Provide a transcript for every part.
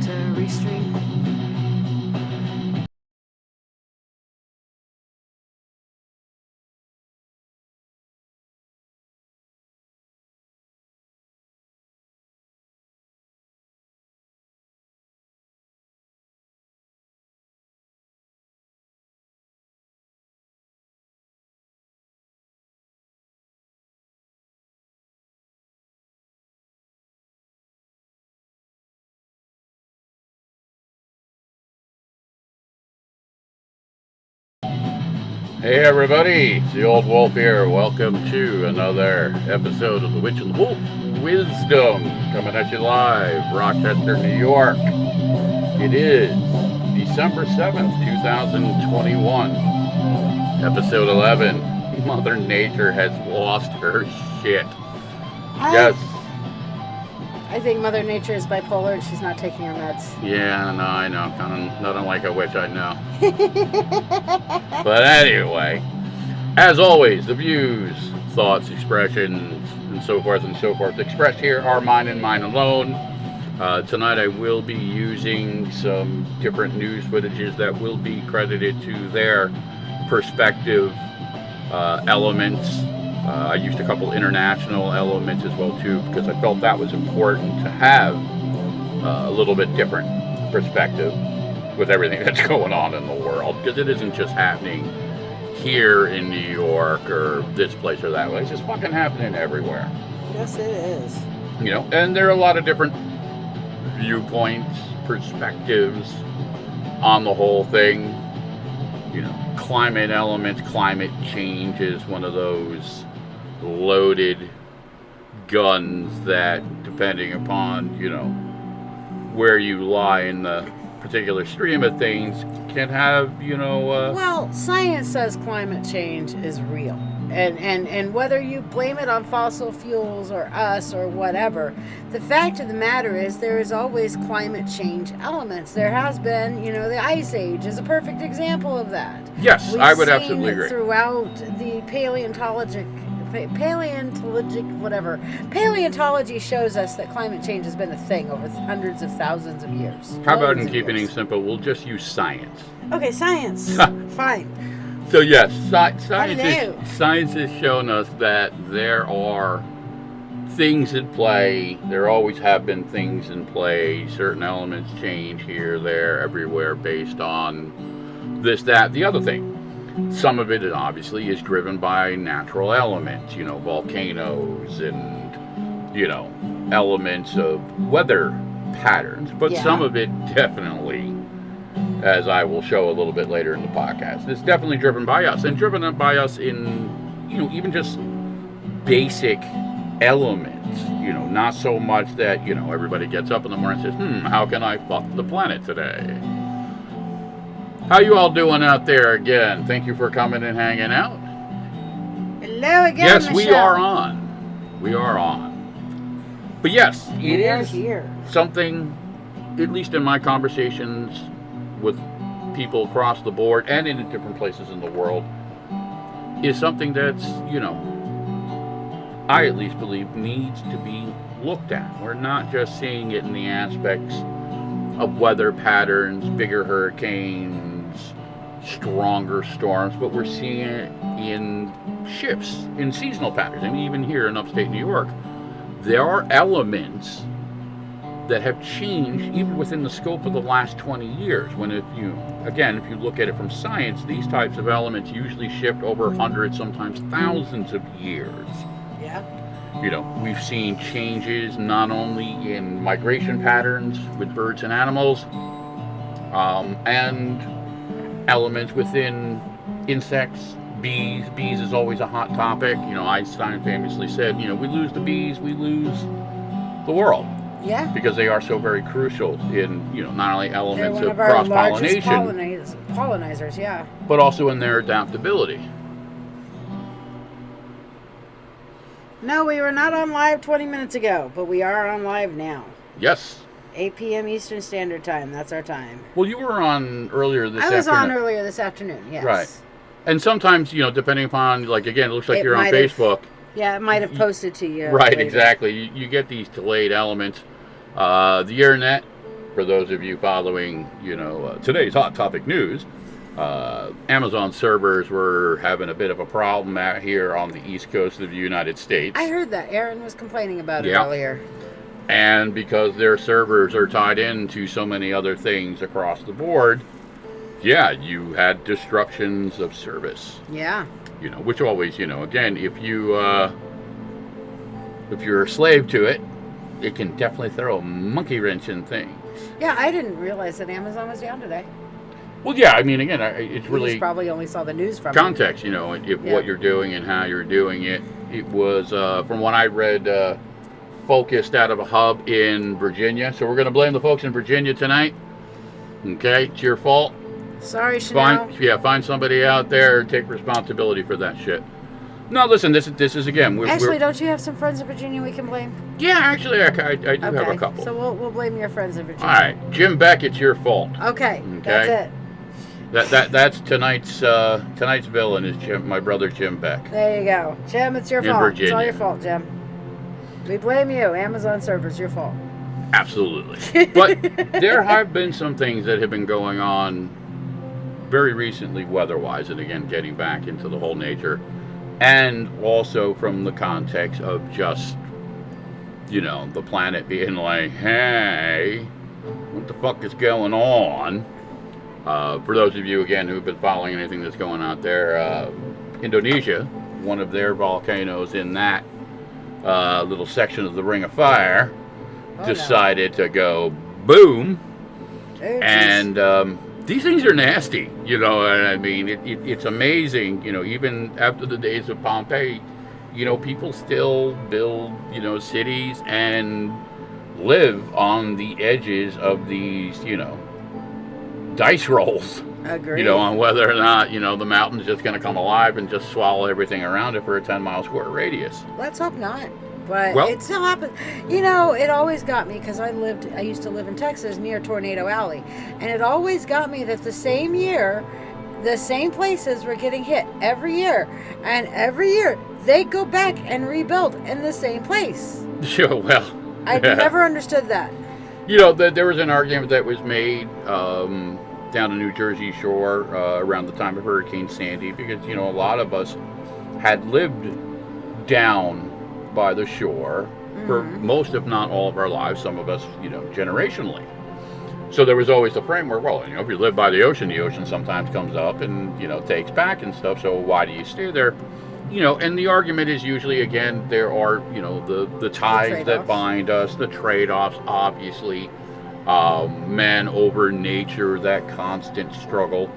restream. Hey everybody, it's the Old Wolf here. Welcome to another episode of the Witch and the Wolf Wisdom, coming at you live, Rochester, New York. It is December 7th, 2021, episode 11. Mother Nature has lost her shit. Yes. I think Mother Nature is bipolar and she's not taking her meds. Yeah, no, I know. Kind of nothing like a witch, I know. But anyway, as always, the views, thoughts, expressions, and so forth expressed here are mine and mine alone. Tonight I will be using some different news footages that will be credited to their perspective elements. I used a couple international elements as well too, because I felt that was important to have a little bit different perspective with everything that's going on in the world, because it isn't just happening here in New York or this place or that way. It's just fucking happening everywhere. Yes, it is. You know, and there are a lot of different viewpoints, perspectives on the whole thing. You know, climate elements, climate change is one of those loaded guns that, depending upon, you know, where you lie in the particular stream of things, can have, you know... well, science says climate change is real. And whether you blame it on fossil fuels or us or whatever, the fact of the matter is there is always climate change elements. There has been, you know, the Ice Age is a perfect example of that. Yes, I would absolutely agree. Throughout the paleontology shows us that climate change has been a thing over hundreds of thousands of years. How about, in keeping it simple, we'll just use science. Okay, science. Fine. So yes, science has shown us that there are things in play. There always have been things in play. Certain elements change here, there, everywhere based on this, that, the other thing. Some of it obviously is driven by natural elements, you know, volcanoes and, you know, elements of weather patterns. But some of it definitely, as I will show a little bit later in the podcast, is definitely driven by us. And driven by us in, you know, even just basic elements. You know, not so much that, you know, everybody gets up in the morning and says, how can I fuck the planet today? How you all doing out there again? Thank you for coming and hanging out. Hello again, yes, Michelle. we are on. We are on. But yes, it is something, at least in my conversations with people across the board and in different places in the world, is something that's, you know, I at least believe needs to be looked at. We're not just seeing it in the aspects of weather patterns, bigger hurricanes, stronger storms, but we're seeing it in shifts, in seasonal patterns. And even here in upstate New York, there are elements that have changed even within the scope of the last 20 years. When if you look at it from science, these types of elements usually shift over hundreds, sometimes thousands of years. Yeah. You know, we've seen changes not only in migration patterns with birds and animals, and elements within insects, bees. Bees is always a hot topic. You know, Einstein famously said, you know, we lose the bees, we lose the world. Yeah. Because they are so very crucial in, you know, not only elements of cross-pollination, pollinizers, yeah, but also in their adaptability. No, we were not on live 20 minutes ago, but we are on live now. Yes. 8 p.m. Eastern Standard Time. That's our time. Well, you were on earlier this afternoon. I was on earlier this afternoon, yes. Right. And sometimes, you know, depending upon, like, again, it looks like you're on Facebook. Yeah, it might have posted to you. Right, later. Exactly. You get these delayed elements. The internet for those of you following, today's hot topic news, Amazon servers were having a bit of a problem out here on the east coast of the United States. I heard that. Aaron was complaining about it earlier. And because their servers are tied into so many other things across the board, you had disruptions of service. Yeah. Which always, again, if you're a slave to it, it can definitely throw a monkey wrench in things. Yeah, I didn't realize that Amazon was down today. Well, yeah, I mean, again, it's really... You probably only saw the news from context, if what you're doing and how you're doing it. It was, from what I read, focused out of a hub in Virginia. So we're going to blame the folks in Virginia tonight. Okay, it's your fault. Sorry, Chanel. Find somebody out there and take responsibility for that shit. No, listen, this is again... Actually, don't you have some friends in Virginia we can blame? Yeah, actually, I do have a couple. So we'll blame your friends in Virginia. All right, Jim Beck, it's your fault. Okay, that's it. That's tonight's villain is my brother Jim Beck. There you go, Jim. It's your fault. Virginia. It's all your fault, Jim. We blame you. Amazon servers, your fault. Absolutely. But there have been some things that have been going on very recently, weather-wise, and again, getting back into the whole nature. And also from the context of just, the planet being like, hey, what the fuck is going on? For those of you, again, who've been following anything that's going out there, Indonesia, one of their volcanoes in that little section of the Ring of Fire, decided to go boom. And these things are nasty, I mean, it's amazing, even after the days of Pompeii, people still build, cities and live on the edges of these, dice rolls. Agreed. On whether or not, the mountain's just going to come alive and just swallow everything around it for a 10-mile square radius. Let's hope not. But it still happens. It always got me because I used to live in Texas near Tornado Alley. And it always got me that the same year, the same places were getting hit every year. And every year, they go back and rebuild in the same place. Sure, well. I never understood that. There was an argument that was made down the New Jersey shore around the time of Hurricane Sandy because, a lot of us had lived down by the shore for most, if not all, of our lives, some of us, generationally. So there was always the framework, well, if you live by the ocean sometimes comes up and, takes back and stuff, so why do you stay there? And the argument is usually, again, there are, the ties that bind us, the trade-offs, obviously, man over nature, that constant struggle,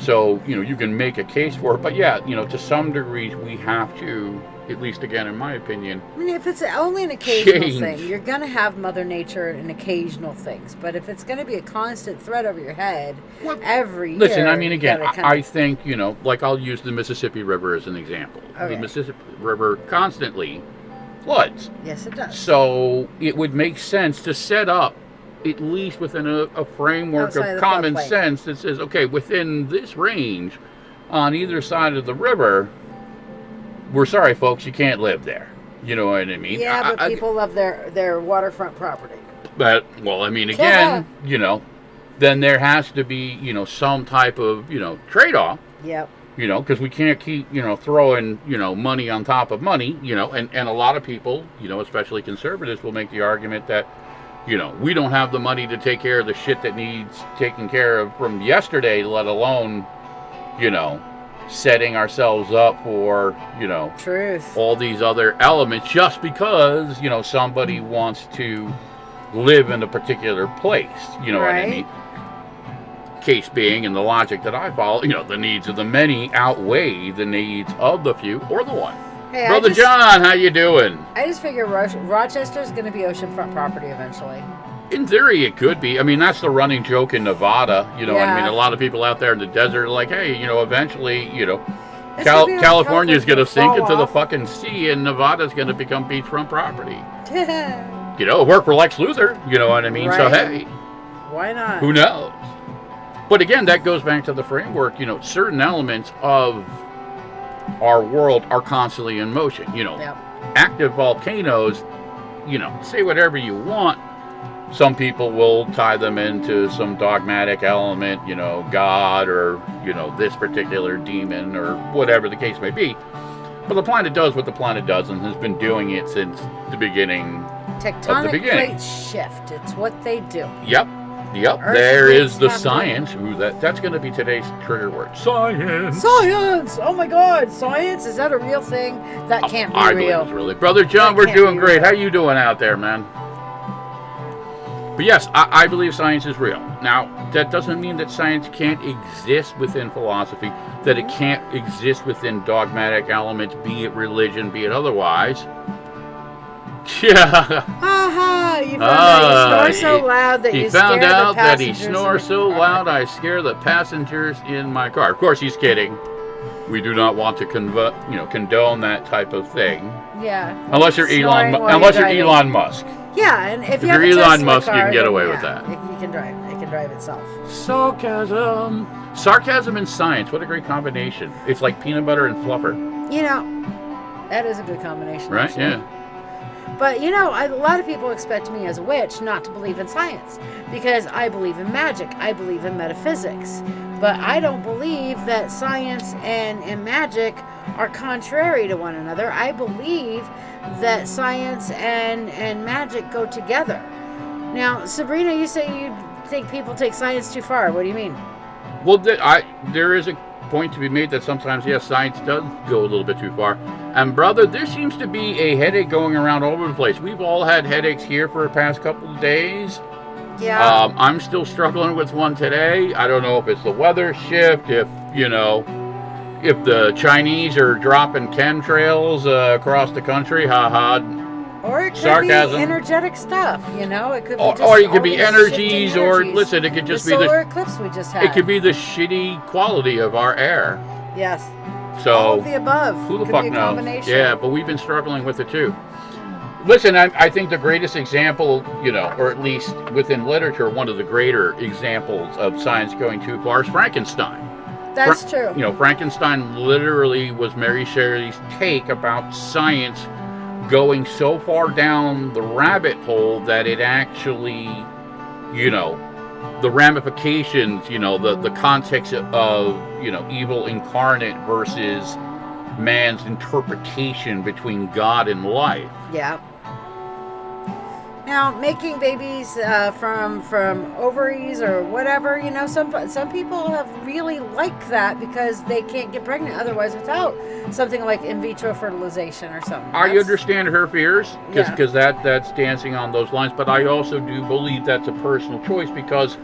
so, you can make a case for it, but to some degrees we have to, at least again in my opinion, I mean, if it's only an occasional thing, you're going to have Mother Nature and occasional things. But if it's going to be a constant threat over your head every year... Listen, I mean, again, I think, like I'll use the Mississippi River as an example. Okay. The Mississippi River constantly floods. Yes, it does. So it would make sense to set up, at least within a framework of common sense that says, okay, within this range, on either side of the river... We're sorry, folks, you can't live there. You know what I mean? Yeah, but people love their waterfront property. But, well, I mean, again, then there has to be, some type of, trade-off. Yep. Because we can't keep, throwing, money on top of money, and a lot of people, especially conservatives, will make the argument that, we don't have the money to take care of the shit that needs taken care of from yesterday, let alone, setting ourselves up for, truth, all these other elements just because, somebody wants to live in a particular place. You know what I mean? Case being, and the logic that I follow, the needs of the many outweigh the needs of the few or the one. Hey, Brother John, how you doing? I just figure Rochester's going to be oceanfront property eventually. In theory, it could be. I mean, that's the running joke in Nevada. I mean, a lot of people out there in the desert are like, hey, eventually, California's going to sink into the fucking sea and Nevada's going to become beachfront property. Work for Lex Luthor, you know what I mean? Right. So, hey. Why not? Who knows? But again, that goes back to the framework. Certain elements of our world are constantly in motion. Active volcanoes, say whatever you want. some people will tie them into some dogmatic element, God or, this particular demon or whatever the case may be. But the planet does what the planet does and has been doing it since the beginning Tectonic of the beginning. plate shift. It's what they do. Yep. Earth There is the have science. That's going to be today's trigger word. Science. Science. Oh my God, science. Is that a real thing? That can't be I real. believe it's really. Brother John, That we're can't doing be great. real. How you doing out there, man? But yes, I believe science is real. Now, that doesn't mean that science can't exist within philosophy, that it can't exist within dogmatic elements, be it religion, be it otherwise. Yeah. Ha! You found out you snore so loud that you scare the passengers. He found out that he in snores the so car. loud I scare the passengers in my car. Of course, he's kidding. We do not want to condone that type of thing. Yeah. Unless you're Snoring while unless you're you're driving. Elon Musk. Yeah, and if you you're have a Elon Tesla Musk, you car, can get then away with that. You can drive. It can drive itself. Sarcasm and science. What a great combination. It's like peanut butter and fluffer. That is a good combination. Right? Actually. Yeah. But, a lot of people expect me as a witch not to believe in science because I believe in magic. I believe in metaphysics. But I don't believe that science and magic are contrary to one another. I believe that science and magic go together. Now, Sabrina, you say you think people take science too far. What do you mean? Well, there is a point to be made that sometimes, yes, science does go a little bit too far. And brother, there seems to be a headache going around all over the place. We've all had headaches here for the past couple of days. Yeah. I'm still struggling with one today. I don't know if it's the weather shift, if the Chinese are dropping chemtrails across the country, Or it could sarcasm. be energetic stuff, It could be or it could be all these energies, shifting or energies. listen, it could just the be solar eclipse we just had. it could be the shitty quality of our air. Yes. So all of the above. who the Could fuck be a knows? combination. Yeah, but we've been struggling with it too. Listen, I think the greatest example, or at least within literature, one of the greater examples of science going too far is Frankenstein. That's true. Frankenstein literally was Mary Shelley's take about science going so far down the rabbit hole that it actually, the ramifications, the context of, evil incarnate versus man's interpretation between God and life. Yeah. Now, making babies from ovaries or whatever, some people have really liked that because they can't get pregnant otherwise without something like in vitro fertilization or something. I understand her fears because Yeah. that's dancing on those lines, but I also do believe that's a personal choice because,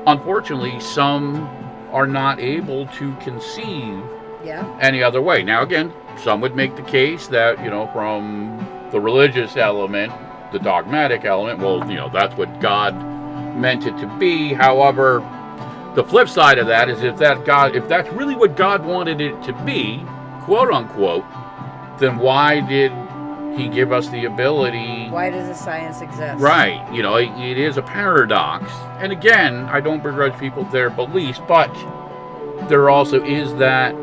unfortunately, some are not able to conceive any other way. Now, again, some would make the case that, from the religious element, the dogmatic element, well, that's what God meant it to be. However, the flip side of that is if that's really what God wanted it to be, quote unquote, then why did he give us the ability? Why does the science exist? Right. It is a paradox. And again, I don't begrudge people their beliefs, but there also is that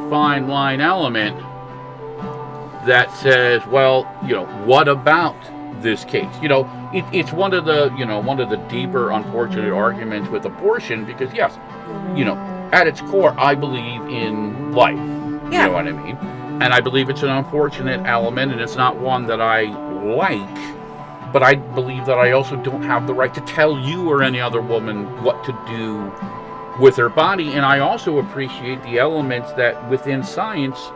fine line element that says, well, what about this case? It's one of the deeper unfortunate arguments with abortion because yes, at its core, I believe in life. Yeah. You know what I mean? And I believe it's an unfortunate element, and it's not one that I like, but I believe that I also don't have the right to tell you or any other woman what to do with her body. And I also appreciate the elements that within science,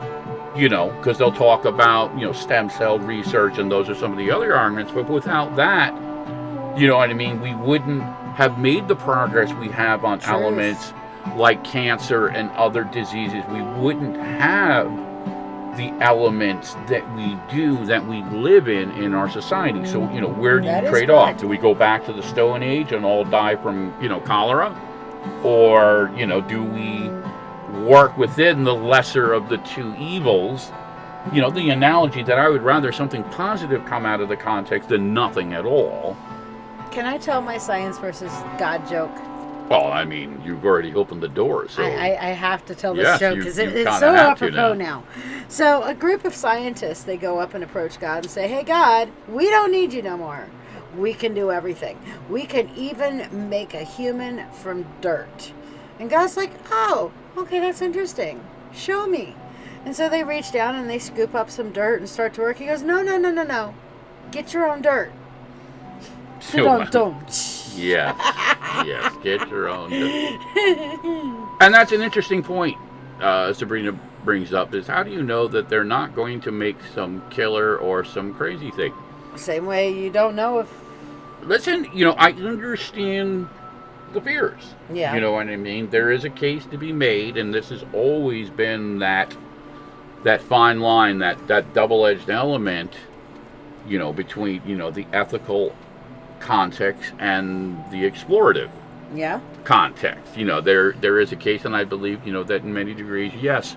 because they'll talk about, stem cell research, and those are some of the other arguments. But without that, you know what I mean, we wouldn't have made the progress we have on elements like cancer and other diseases. We wouldn't have the elements that we do, that we live in our society. So, where do you trade off? Do we go back to the Stone Age and all die from, cholera? Or, do we work within the lesser of the two evils? The analogy that I would rather something positive come out of the context than nothing at all. Can I tell my science versus God joke? Well, I mean, you've already opened the door, so... I have to tell this joke because it's kinda so have to apropos now. So a group of scientists, they go up and approach God and say, hey, God, we don't need you no more. We can do everything. We can even make a human from dirt. And God's like, oh, okay, that's interesting. Show me. And so they reach down and they scoop up some dirt and start to work. He goes, no. Get your own dirt. Don't. Yes, get your own dirt. And that's an interesting point Sabrina brings up, is how do you know that they're not going to make some killer or some crazy thing? Same way you don't know if... Listen, I understand the fears. Yeah. You know what I mean? There is a case to be made, and this has always been that fine line, that double-edged element, between, the ethical context and the explorative context. There is a case, and I believe, that in many degrees, yes,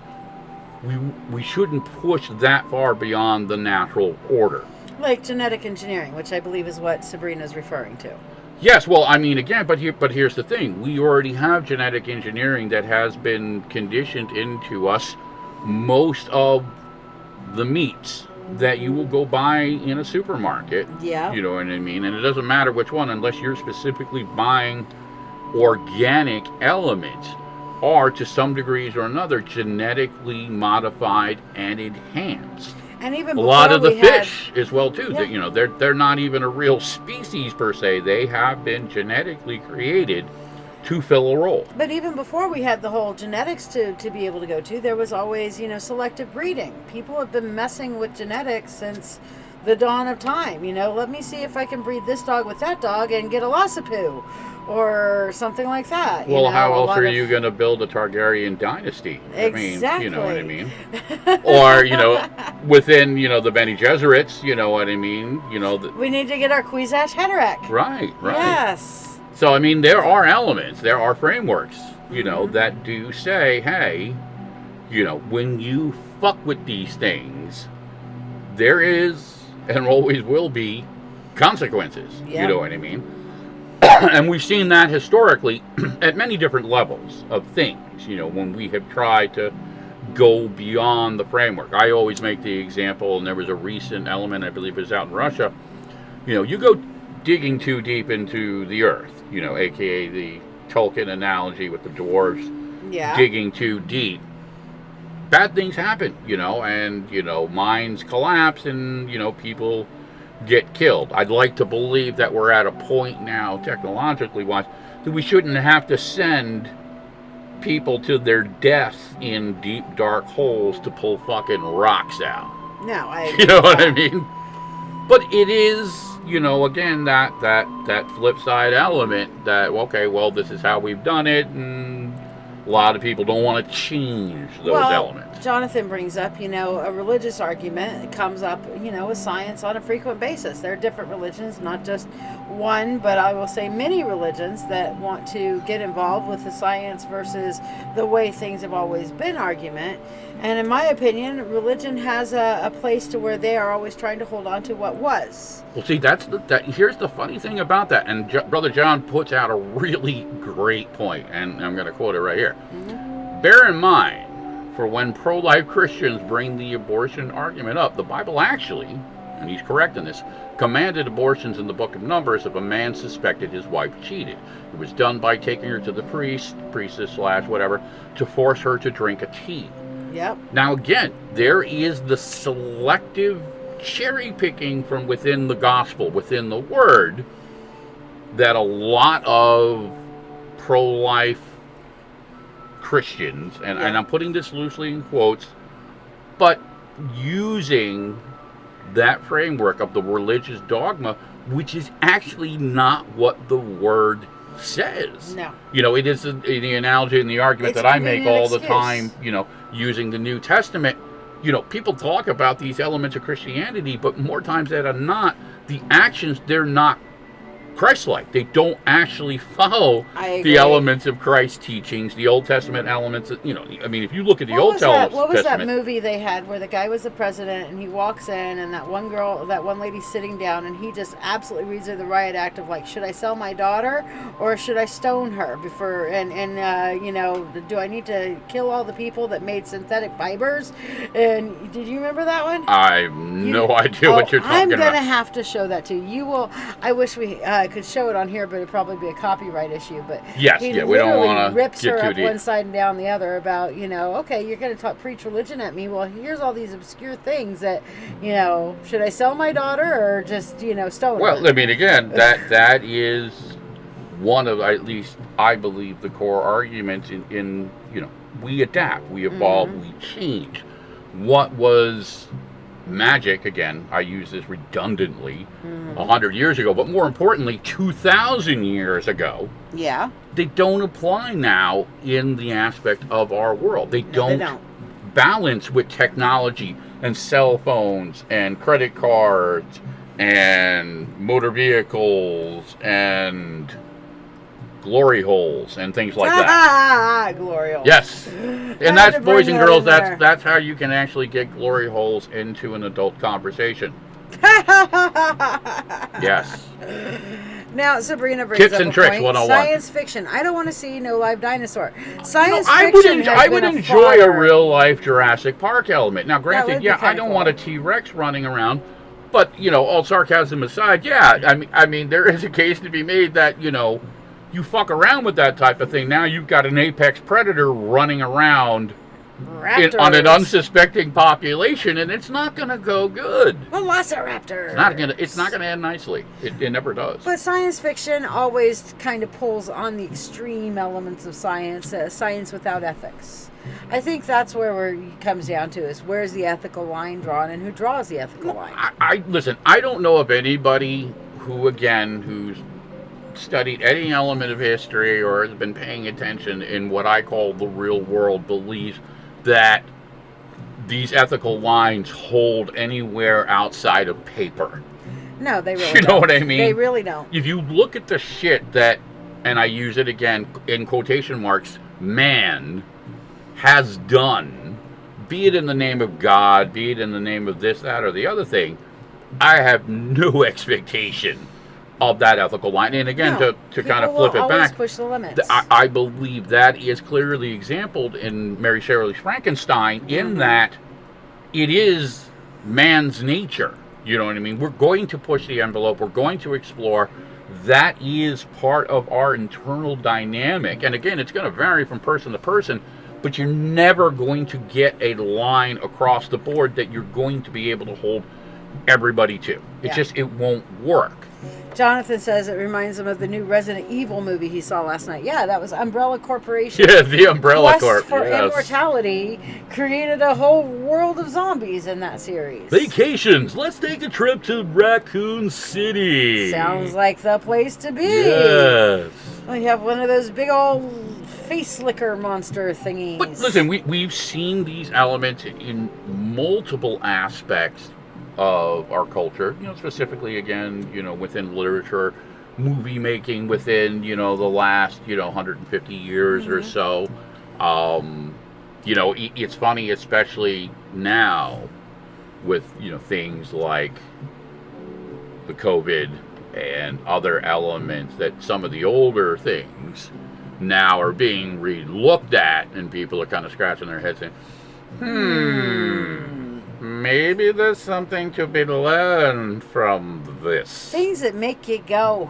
we shouldn't push that far beyond the natural order. Like genetic engineering, which I believe is what Sabrina's referring to. Yes, well, I mean, again, but here's the thing. We already have genetic engineering that has been conditioned into us. Most of the meats that you will go buy in a supermarket, you know what I mean? And it doesn't matter which one, unless you're specifically buying organic elements, are to some degrees or another genetically modified and enhanced. And even a lot of the fish as well too. Yeah. They're not even a real species per se. They have been genetically created to fill a role. But even before we had the whole genetics to be able to go to, there was always, selective breeding. People have been messing with genetics since the dawn of time. Let me see if I can breed this dog with that dog and get a Lhasa or something like that. Well, how else are you going to build a Targaryen dynasty? Exactly. You know what I mean? Or, within, the Bene Gesserits, you know what I mean? We need to get our Kwisatz Haderach. Right. Yes. So, I mean, there are elements, there are frameworks, that do say, hey, when you fuck with these things, there is and always will be consequences. Yep. You know what I mean? And we've seen that historically at many different levels of things, when we have tried to go beyond the framework. I always make the example, and there was a recent element, I believe it was out in Russia, you go digging too deep into the earth, aka the Tolkien analogy with the dwarves digging too deep. Bad things happen, and, mines collapse and, people get killed. I'd like to believe that we're at a point now, technologically wise, that we shouldn't have to send people to their death in deep, dark holes to pull fucking rocks out. No, You know what I mean? But it is, again, that flip side element that, okay, well, this is how we've done it, and a lot of people don't want to change those elements. Jonathan brings up, a religious argument. It comes up, with science on a frequent basis. There are different religions, not just one, but I will say many religions that want to get involved with the science versus the way things have always been argument. And in my opinion, religion has a place to where they are always trying to hold on to what was. Well, see, here's the funny thing about that. And Brother John puts out a really great point, and I'm going to quote it right here. Mm-hmm. Bear in mind, for when pro-life Christians bring the abortion argument up, the Bible actually, and he's correct in this, commanded abortions in the book of Numbers if a man suspected his wife cheated. It was done by taking her to the priestess / whatever, to force her to drink a tea. Yep. Now again, there is the selective cherry picking from within the gospel, within the word, that a lot of pro-life Christians, and I'm putting this loosely in quotes, but using that framework of the religious dogma, which is actually not what the word says. No. It is the analogy and the argument that I make all the time, using the New Testament. People talk about these elements of Christianity, but more times than not, the actions, they're not Christ-like. They don't actually follow the elements of Christ's teachings, the Old Testament elements. You know, I mean, if you look at the Old Testament, what was that movie they had where the guy was the president and he walks in and that one lady's sitting down and he just absolutely reads her the riot act of like, should I sell my daughter or should I stone her before? And you know, do I need to kill all the people that made synthetic fibers? And did you remember that one? I have no idea what you're talking about. I'm gonna have to show that to you. You will. I wish we could show it on here, but it'd probably be a copyright issue. But yes, we don't want to rips her up one side and down the other about, you know, okay, you're going to preach religion at me. Well, here's all these obscure things that, you know, should I sell my daughter or just, you know, stone her? Well, I mean, again, that is one of, at least I believe, the core arguments in you know, we adapt, we evolve, we change. What was magic, again, I use this redundantly, 100 years ago, but more importantly, 2,000 years ago, they don't apply now in the aspect of our world. They don't balance with technology and cell phones and credit cards and motor vehicles and glory holes and things like that. Glory holes. Yes. And that's, boys and girls, that's how you can actually get glory holes into an adult conversation. Yes. Now, Sabrina brings Tips up and a tricks point. 101. Science fiction. I don't want to see no live dinosaur. Science I fiction would enjoy a real life Jurassic Park element. Now, granted, I don't want a T-Rex running around, but, you know, all sarcasm aside, I mean, there is a case to be made that, you know, you fuck around with that type of thing. Now you've got an apex predator running around on an unsuspecting population, and it's not going to go good. Velociraptor. It's not going to end nicely. It never does. But science fiction always kind of pulls on the extreme elements of science, science without ethics. I think that's where it comes down to, is where's the ethical line drawn and who draws the ethical line. Listen, I don't know of anybody who's studied any element of history or has been paying attention in what I call the real world believes that these ethical lines hold anywhere outside of paper. No, they really don't. You know what I mean? They really don't. If you look at the shit that, and I use it again in quotation marks, man has done, be it in the name of God, be it in the name of this, that, or the other thing, I have no expectation of that ethical line. And again, to kind of flip it back, push the limits. I believe that is clearly exampled in Mary Shelley's Frankenstein, in that it is man's nature. You know what I mean? We're going to push the envelope. We're going to explore. That is part of our internal dynamic. And again, it's going to vary from person to person, but you're never going to get a line across the board that you're going to be able to hold everybody to. It won't work. Jonathan says it reminds him of the new Resident Evil movie he saw last night. Yeah, that was Umbrella Corporation. Yeah, the Umbrella Corp. For immortality created a whole world of zombies in that series. Vacations. Let's take a trip to Raccoon City. Sounds like the place to be. Yes. We have one of those big old face licker monster thingies. But listen, we've seen these elements in multiple aspects of our culture, you know, specifically, again, you know, within literature, movie making within, you know, the last, you know, 150 years or so. You know, it's funny, especially now with, you know, things like the COVID and other elements, that some of the older things now are being re-looked at, and people are kind of scratching their heads saying, maybe there's something to be learned from this. Things that make you go,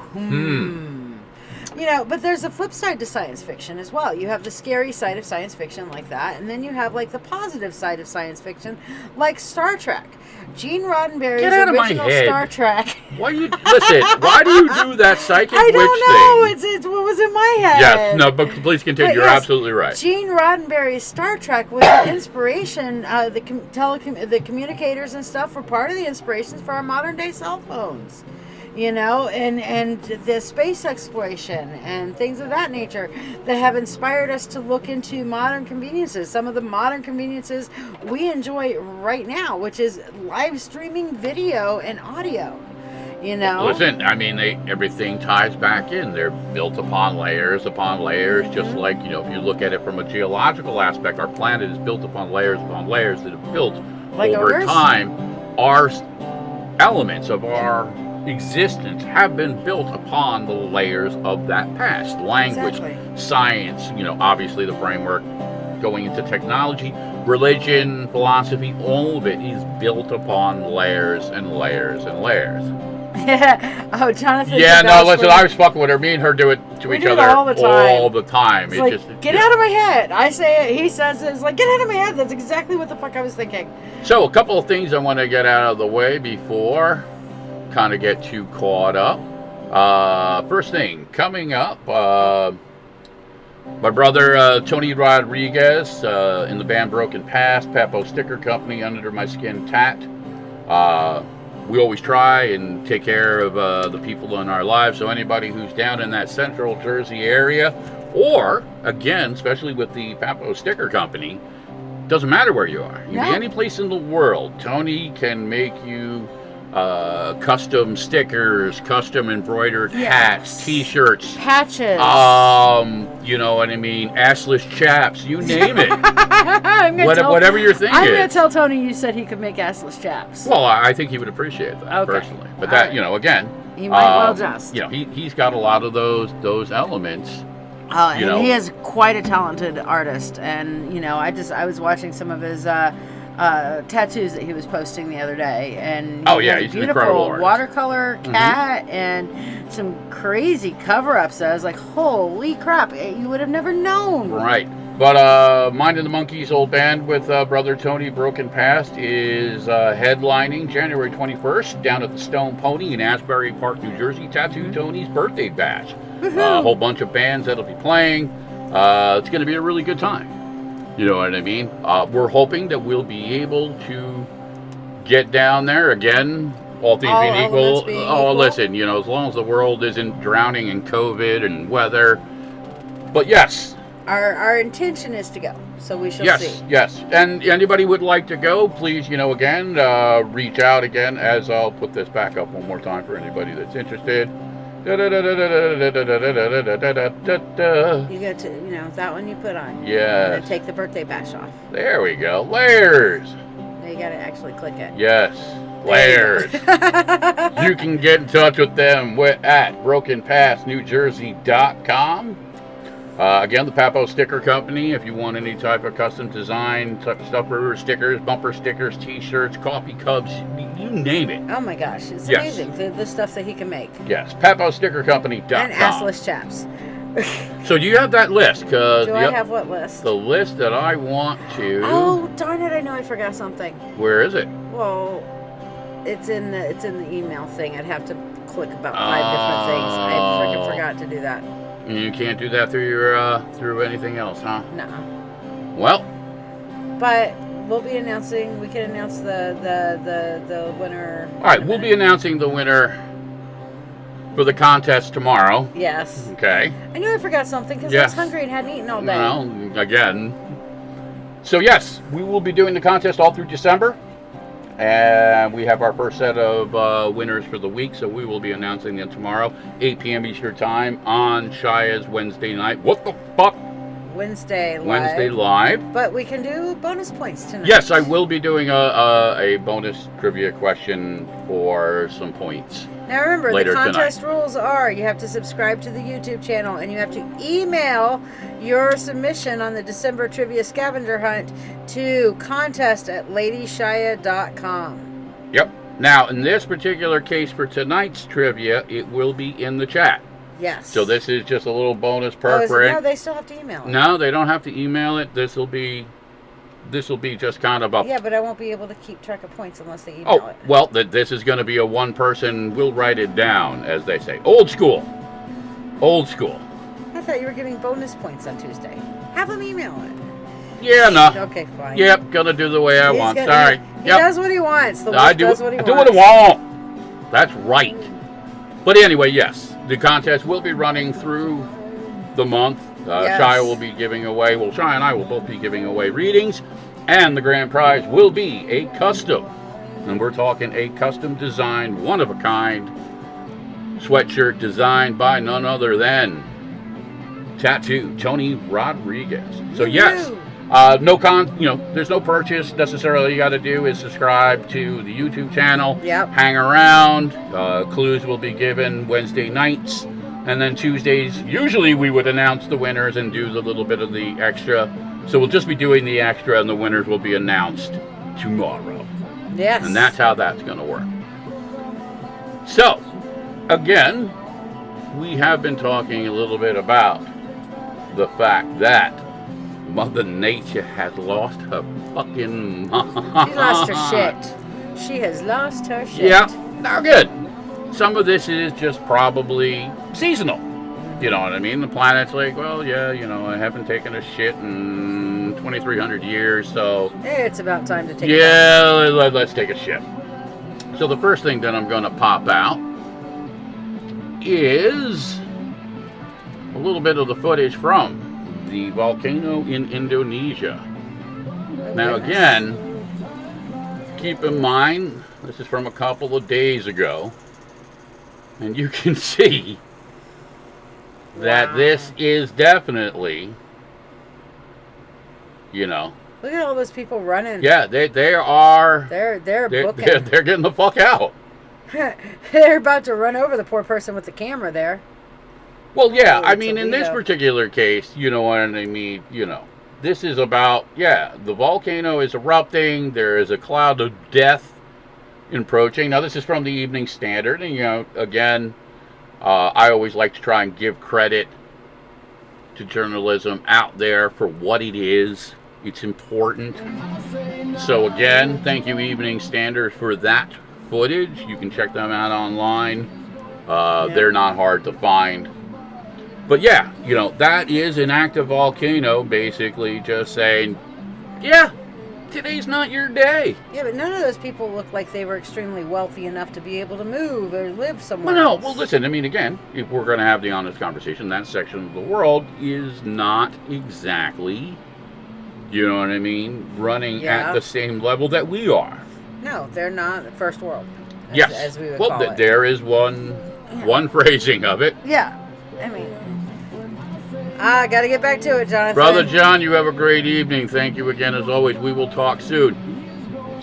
You know, but there's a flip side to science fiction as well. You have the scary side of science fiction like that, and then you have like the positive side of science fiction, like Star Trek. Gene Roddenberry's original Star Trek. Why do you do that psychic witch thing? I don't know. It's what was in my head. Yes, no, but please continue. You're absolutely right. Gene Roddenberry's Star Trek was the inspiration. The communicators and stuff were part of the inspirations for our modern day cell phones. You know, and the space exploration and things of that nature that have inspired us to look into modern conveniences. Some of the modern conveniences we enjoy right now, which is live streaming video and audio. Listen, I mean, everything ties back in. They're built upon layers, just like, if you look at it from a geological aspect, our planet is built upon layers that have built over time. Our elements of our existence have been built upon the layers of that past. Language, science, obviously the framework going into technology, religion, philosophy, all of it is built upon layers and layers and layers. Oh, Jonathan. Yeah, no, listen, I was fucking with her. Me and her do it to each other all the time. It's like, get out of my head. I say it, he says it. It's like, get out of my head. That's exactly what the fuck I was thinking. So, a couple of things I want to get out of the way before kind of get too caught up. First thing, coming up, my brother Tony Rodriguez in the band Broken Past, Apo Sticker Company, Under My Skin Tat. We always try and take care of the people in our lives. So anybody who's down in that central Jersey area, or again, especially with the Apo Sticker Company, doesn't matter where you are. You can be any place in the world. Tony can make you custom stickers, custom embroidered hats, t-shirts, patches. You know what I mean? Assless chaps, you name it. Whatever your thing is. I'm going to tell Tony you said he could make assless chaps. Well, I think he would appreciate that personally. But that, again, he might well just. He's got a lot of those elements. And he is quite a talented artist, and I was watching some of his tattoos that he was posting the other day, and he's a an incredible beautiful watercolor cat and some crazy cover-ups. I was like, holy crap, you would have never known. Right. But Mind and the Monkeys, old band with brother Tony Broken Past, is headlining January 21st down at the Stone Pony in Asbury Park, New Jersey. Tattoo Tony's birthday bash. A whole bunch of bands that'll be playing. It's going to be a really good time. You know what I mean? We're hoping that we'll be able to get down there again, all things being equal. Listen, as long as the world isn't drowning in COVID and weather. But yes. Our intention is to go, so we shall see. Yes. And anybody would like to go, please, again, reach out again, as I'll put this back up one more time for anybody that's interested. You got to, that one you put on. Yes. And then take the birthday bash off. There we go. Layers. Now you got to actually click it. Yes. Layers. You can get in touch with them at brokenpastnewjersey.com. Again, the Apo Sticker Company, if you want any type of custom design, stuffer stickers, bumper stickers, t-shirts, coffee cups, you name it. Oh my gosh, it's amazing, the stuff that he can make. Yes, ApoStickerCompany.com. And assless chaps. So do you have that list? Do I have what list? The list that I want to... Oh, darn it, I know I forgot something. Where is it? Well, it's in the email thing. I'd have to click about 5 different things. I freaking forgot to do that. You can't do that through anything else, huh? No. Well. But we'll be announcing. We can announce the winner. All right, we'll be announcing the winner for the contest tomorrow. Yes. Okay. I knew I forgot something because I was hungry and hadn't eaten all day. Well, again. So yes, we will be doing the contest all through December. And we have our first set of winners for the week, so we will be announcing them tomorrow, 8 p.m. Eastern Time on Shiya's Wednesday night. What the fuck? Wednesday live. But we can do bonus points tonight. Yes, I will be doing a bonus trivia question for some points. Now remember, the contest tonight. rules are you have to subscribe to the YouTube channel and you have to email your submission on the December Trivia Scavenger Hunt to contest@ladyshiya.com. Yep. Now, in this particular case for tonight's trivia, it will be in the chat. Yes. So this is just a little bonus perk for it. No, they still have to email it. No, they don't have to email it. This will be just kind of a... Yeah, but I won't be able to keep track of points unless they email it. Well, this is going to be a one person, we'll write it down, as they say. Old school. Old school. I thought you were giving bonus points on Tuesday. Have them email it. Yeah, no. Okay, fine. Yep, gonna do the way I want. Sorry. He does what he wants. The I do what I want. That's right. But anyway, yes. The contest will be running through the month. Shiya will be giving away, Shiya and I will both be giving away readings, and the grand prize will be a custom And we're talking a custom designed, one of a kind sweatshirt designed by none other than Tattoo Tony Rodriguez. So yes, there's no purchase necessarily. You got to do is subscribe to the YouTube channel. Yep. Hang around. Clues will be given Wednesday nights, and then Tuesdays. Usually we would announce the winners and do a little bit of the extra. So we'll just be doing the extra, and the winners will be announced tomorrow. Yes. And that's how that's going to work. So, again, we have been talking a little bit about the fact that Mother Nature has lost her fucking mind. She lost her shit. She has lost her shit. Yeah, now good. Some of this is just probably seasonal. You know what I mean? The planet's like, well, yeah, I haven't taken a shit in 2,300 years, so... It's about time to take let's take a shit. So the first thing that I'm going to pop out is a little bit of the footage from the volcano in Indonesia. Now again, keep in mind, this is from a couple of days ago, and you can see that this is definitely, Look at all those people running. Yeah, they are. They're booking. They're getting the fuck out. They're about to run over the poor person with the camera there. Well, yeah, Oh, I mean, in this particular case, you know what I mean, this is about, the volcano is erupting, there is a cloud of death approaching. Now, this is from the Evening Standard, and, again, I always like to try and give credit to journalism out there for what it is. It's important. So, again, thank you, Evening Standard, for that footage. You can check them out online. They're not hard to find. But yeah, that is an active volcano, basically just saying, today's not your day. Yeah, but none of those people look like they were extremely wealthy enough to be able to move or live somewhere else. Well, listen, I mean, again, if we're going to have the honest conversation, that section of the world is not exactly, running at the same level that we are. No, they're not first world. As we would call it. There is one phrasing of it. Yeah, I mean... I got to get back to it, Jonathan. Brother John, you have a great evening. Thank you again, as always. We will talk soon.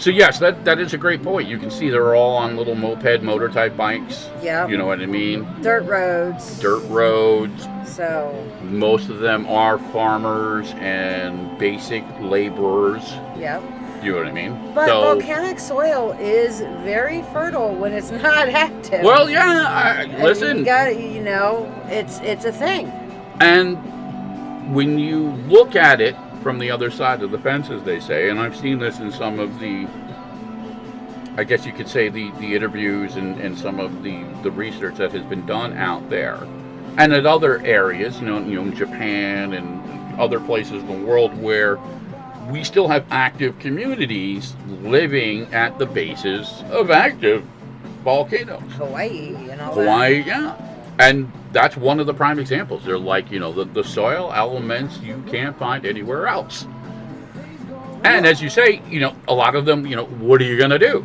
So, yes, that is a great point. You can see they're all on little moped, motor-type bikes. Yeah. You know what I mean? Dirt roads. So... Most of them are farmers and basic laborers. Yep. You know what I mean? But volcanic soil is very fertile when it's not active. Well, yeah, listen. You got it's a thing. And when you look at it from the other side of the fence, as they say, and I've seen this in some of the, I guess you could say, the interviews and some of the research that has been done out there, and at other areas, in Japan and other places in the world where we still have active communities living at the bases of active volcanoes. Hawaii and all Hawaii, yeah. And that's one of the prime examples. They're like, the soil elements you can't find anywhere else. And as you say, a lot of them, what are you going to do?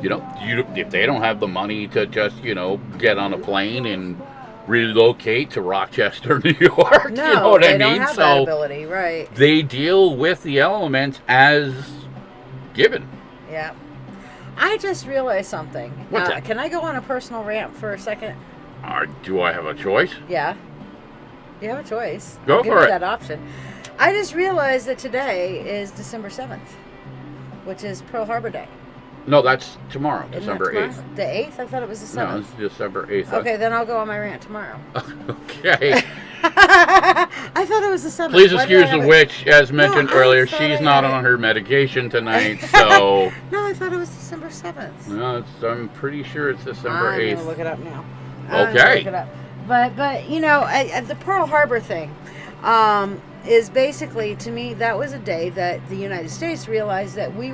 If they don't have the money to just, get on a plane and relocate to Rochester, New York, No, you know what I mean? Don't have that ability, right? They deal with the elements as given. Yeah. I just realized something. What's that? Can I go on a personal rant for a second? Do I have a choice? Yeah. You have a choice. Go I'll for give you it. that option. I just realized that today is December 7th, which is Pearl Harbor Day. No, that's tomorrow, Isn't December that 8th. The 8th? I thought it was the 7th. No, it's December 8th. Okay, then I'll go on my rant tomorrow. Okay. I thought it was the 7th. Please excuse the witch, as mentioned earlier. She's not on her medication tonight, so... No, I thought it was December 7th. No, I'm pretty sure it's December I'm 8th. going to look it up now. Okay. Look it up. But the Pearl Harbor thing, is basically, to me, that was a day that the United States realized that we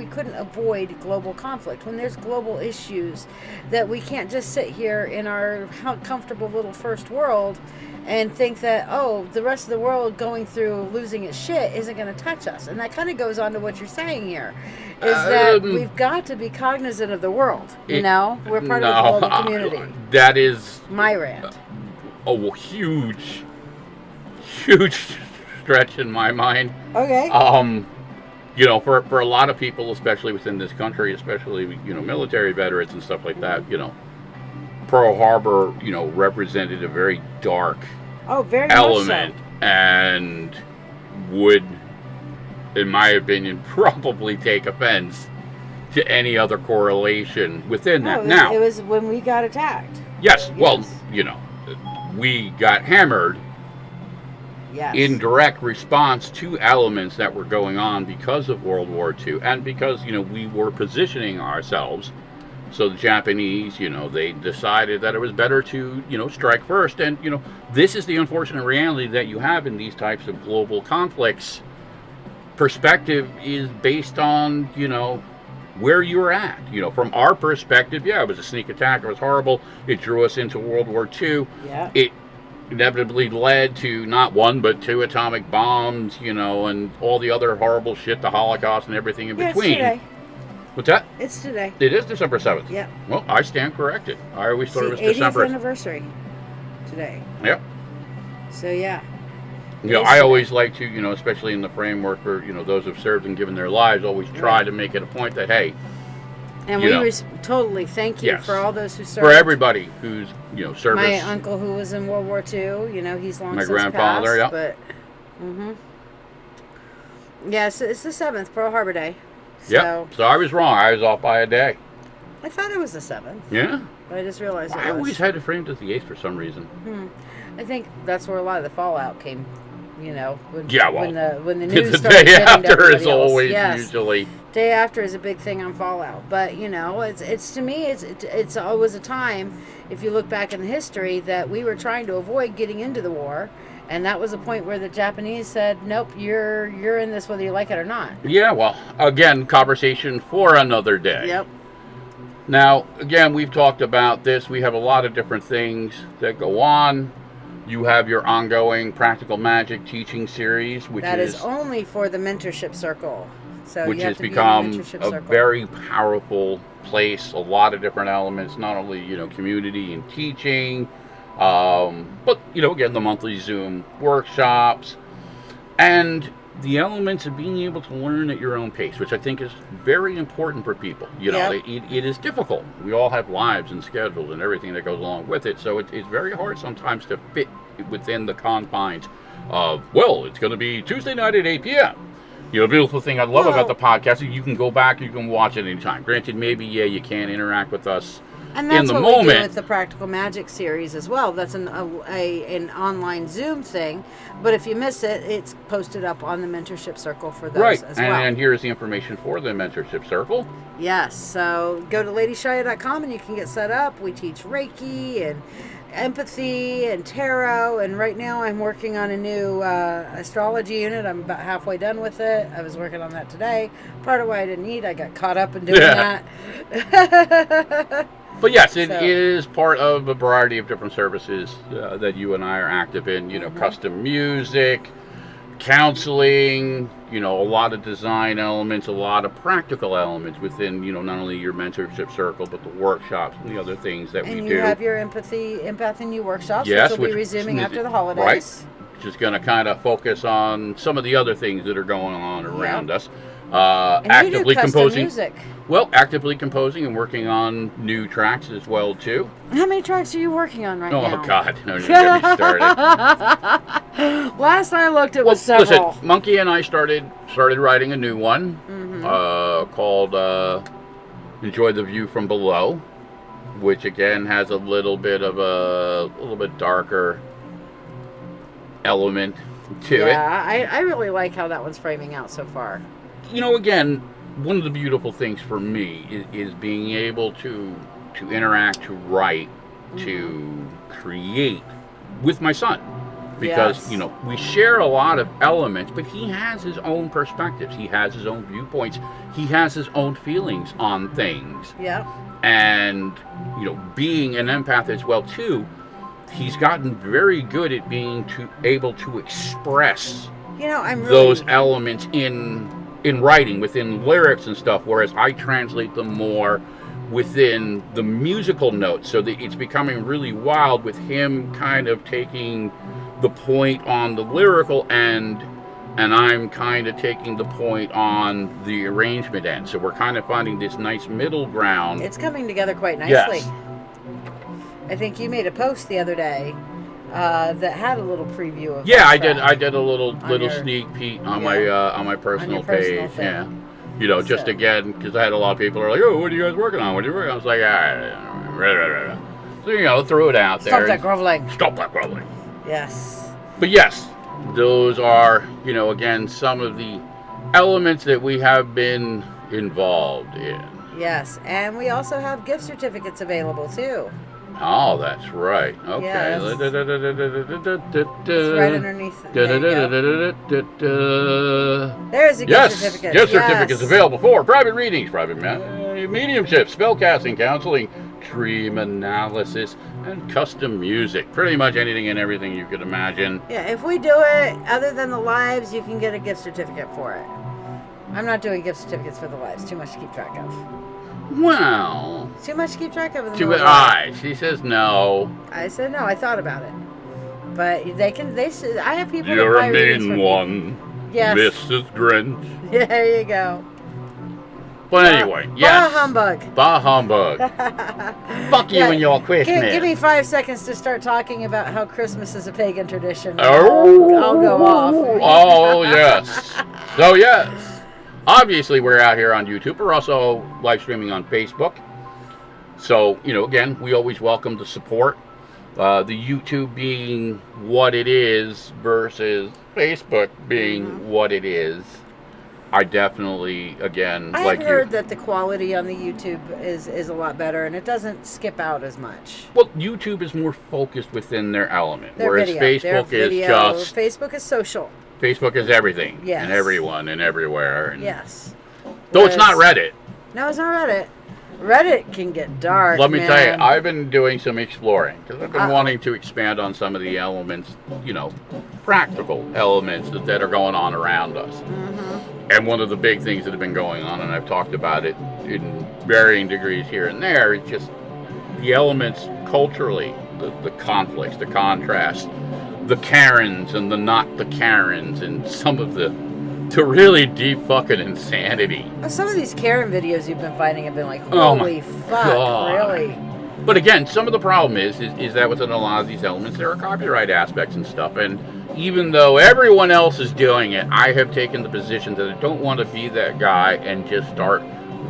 couldn't avoid global conflict. When there's global issues, that we can't just sit here in our comfortable little first world and think that, oh, the rest of the world going through losing its shit isn't going to touch us. And that kind of goes on to what you're saying here, is that we've got to be cognizant of the world. We're part of the global community. That is my rant. A huge stretch in my mind. Okay. For a lot of people, especially within this country, especially military veterans and stuff like that, Pearl Harbor, represented a very dark element, and would, in my opinion, probably take offense to any other correlation within that. Now, it was when we got attacked. Yes. Well, we got hammered. Yes. In direct response to elements that were going on because of World War II, and because we were positioning ourselves. So the Japanese, they decided that it was better to strike first, and this is the unfortunate reality that you have in these types of global conflicts. Perspective is based on where you're at. From our perspective, it was a sneak attack. It was horrible. It drew us into World War II. Yeah. It inevitably led to not one but two atomic bombs, and all the other horrible shit, the Holocaust and everything in between. It's today. What's that? It's today. It is December 7th. Yeah. Well, I stand corrected. I always thought it was 80th December. anniversary today. Yep. So yeah. I always like to, especially in the framework where, those who've served and given their lives, always try to make it a point that, hey, and we totally thank you for all those who served. For everybody who's, service. My uncle who was in World War II, he's long my since grandfather, passed. But, Yes, it's the 7th, Pearl Harbor Day. So I was wrong. I was off by a day. I thought it was the 7th. Yeah. But I just realized it was. I always had it framed as the 8th for some reason. I think that's where a lot of the fallout came. When the news the started day getting after is else. always usually. Day after is a big thing on Fallout, but it's to me it's always a time, if you look back in history, that we were trying to avoid getting into the war, and that was a point where the Japanese said, nope, you're in this whether you like it or not. Yeah, well, again, conversation for another day. Yep. Now, again, we've talked about this. We have a lot of different things that go on. You have your ongoing Practical Magic teaching series, which is only for the Mentorship Circle. So which has become a very powerful place. A lot of different elements, not only community and teaching, but again, the monthly Zoom workshops and the elements of being able to learn at your own pace, which I think is very important for people. It is difficult. We all have lives and schedules and everything that goes along with it, so it's very hard sometimes to fit within the confines of, well, it's going to be Tuesday night at 8 p.m. The beautiful thing I love about the podcast is you can go back, you can watch it anytime. Granted, maybe, you can't interact with us and that's in the what moment. We do with the Practical Magic series as well. That's an online Zoom thing, but if you miss it, it's posted up on the Mentorship Circle for those as well. And here's the information for the Mentorship Circle. Yes, so go to ladyshiya.com and you can get set up. We teach Reiki and empathy and tarot, and right now I'm working on a new astrology unit. I'm about halfway done with it. I was working on that today. Part of why I didn't eat, I got caught up in doing that. But yes, it is part of a variety of different services that you and I are active in. Custom music, counseling, a lot of design elements, a lot of practical elements within, not only your mentorship circle, but the workshops and the other things that we do. And you have your empath and you workshops, yes, which will be resuming after the holidays. Right. Which is going to kind of focus on some of the other things that are going on around us. And actively you do custom composing music. Well, actively composing and working on new tracks as well too. How many tracks are you working on now? Oh God, don't even get me started. Last I looked, it was several. Listen, Monkey and I started writing a new one called "Enjoy the View from Below," which again has a little bit darker element to it. Yeah, I really like how that one's framing out so far. Again, one of the beautiful things for me is being able to interact, to write, to create with my son. because, Yes. you know, we share a lot of elements, but he has his own perspectives. He has his own viewpoints. He has his own feelings on things. Yeah. And, you know, being an empath as well, too, he's gotten very good at being able to express You know, I'm really... those elements in writing, within lyrics and stuff, whereas I translate them more within the musical notes, so that it's becoming really wild with him kind of taking the point on the lyrical end, and I'm kind of taking the point on the arrangement end. So we're kind of finding this nice middle ground. It's coming together quite nicely. Yes. I think you made a post the other day that had a little preview of. Yeah, that I did. track I did a little your- sneak peek on Yeah. my personal On your personal page. thing. Yeah, you know, just So- again, because I had a lot of people who are like, "Oh, what are you guys working on? What are you working on?" I was like, "Ah." So, you know, throw it out there. Stop that groveling. Stop that groveling. Yes. But yes, those are, you know, again, some of the elements that we have been involved in. Yes, and we also have gift certificates available too. Oh, that's right. Okay. Yes. It's It's right underneath. There you go. There's a gift Yes, certificate. gift certificates Yes. available for private readings, private mediumship, spellcasting, counseling, dream analysis, and custom music. Pretty much anything and everything you could imagine. Yeah, if we do it, other than the lives, you can get a gift certificate for it. I'm not doing gift certificates for the lives. Too much to keep track of. Well, Too much to keep track of. In the to middle it, of the life. she says no. I said no. I thought about it, but they can. They said I have people. that You're buy a readings mean from me. one, Yes. Mrs. Grinch. Yeah, there you go. But anyway, yes. Bah humbug. Bah humbug. Fuck you Yeah, and your Christmas. Give me 5 seconds to start talking about how Christmas is a pagan tradition. Oh, I'll go off. Oh, yes. So, yes. Obviously, we're out here on YouTube. We're also live streaming on Facebook. So, you know, again, we always welcome the support. The YouTube being what it is versus Facebook being what it is. I definitely, again, I like have you. heard that the quality on the YouTube is a lot better, and it doesn't skip out as much. Well, YouTube is more focused within their element, Their whereas video, Facebook their is video. just Facebook is social. Facebook is everything Yes. and everyone and everywhere. And Yes. though it's not Whereas- Reddit. No, it's not Reddit. Reddit can get dark. Let me tell you, man. I've been doing some exploring because I've been Uh-oh. wanting to expand on some of the elements, you know, practical elements that are going on around us. Mm-hmm. And one of the big things that have been going on, and I've talked about it in varying degrees here and there, is just the elements culturally, the conflicts, the contrast, the Karens and the not the Karens, and some of the really deep fucking insanity. Some of these Karen videos you've been finding have been like, Oh my holy fuck, God. really? But again, some of the problem is that within a lot of these elements, there are copyright aspects and stuff. And even though everyone else is doing it, I have taken the position that I don't want to be that guy and just start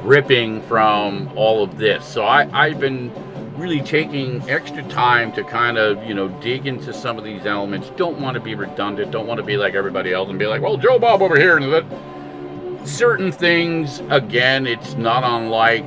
ripping from all of this. So I've been really taking extra time to kind of, you know, dig into some of these elements. Don't want to be redundant. Don't want to be like everybody else and be like, well, Joe Bob over here and that. Certain things, again, it's not unlike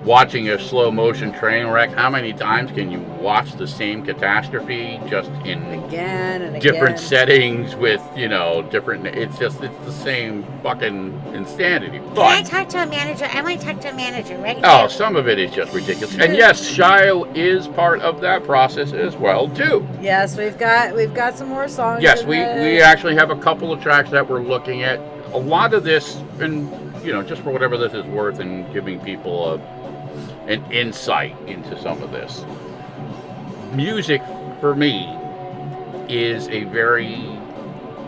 watching a slow motion train wreck. How many times can you watch the same catastrophe just in Again and again. different settings with, you know, different, it's the same fucking insanity. Can I But talk to a manager? I want to talk to a manager right oh, now. some of it is just ridiculous. And yes, Shiya is part of that process as well too. Yes, we've got some more songs. Yes, in we the- actually have a couple of tracks that we're looking at. A lot of this, and you know, just for whatever this is worth, and giving people an insight into some of this. Music, for me, is a very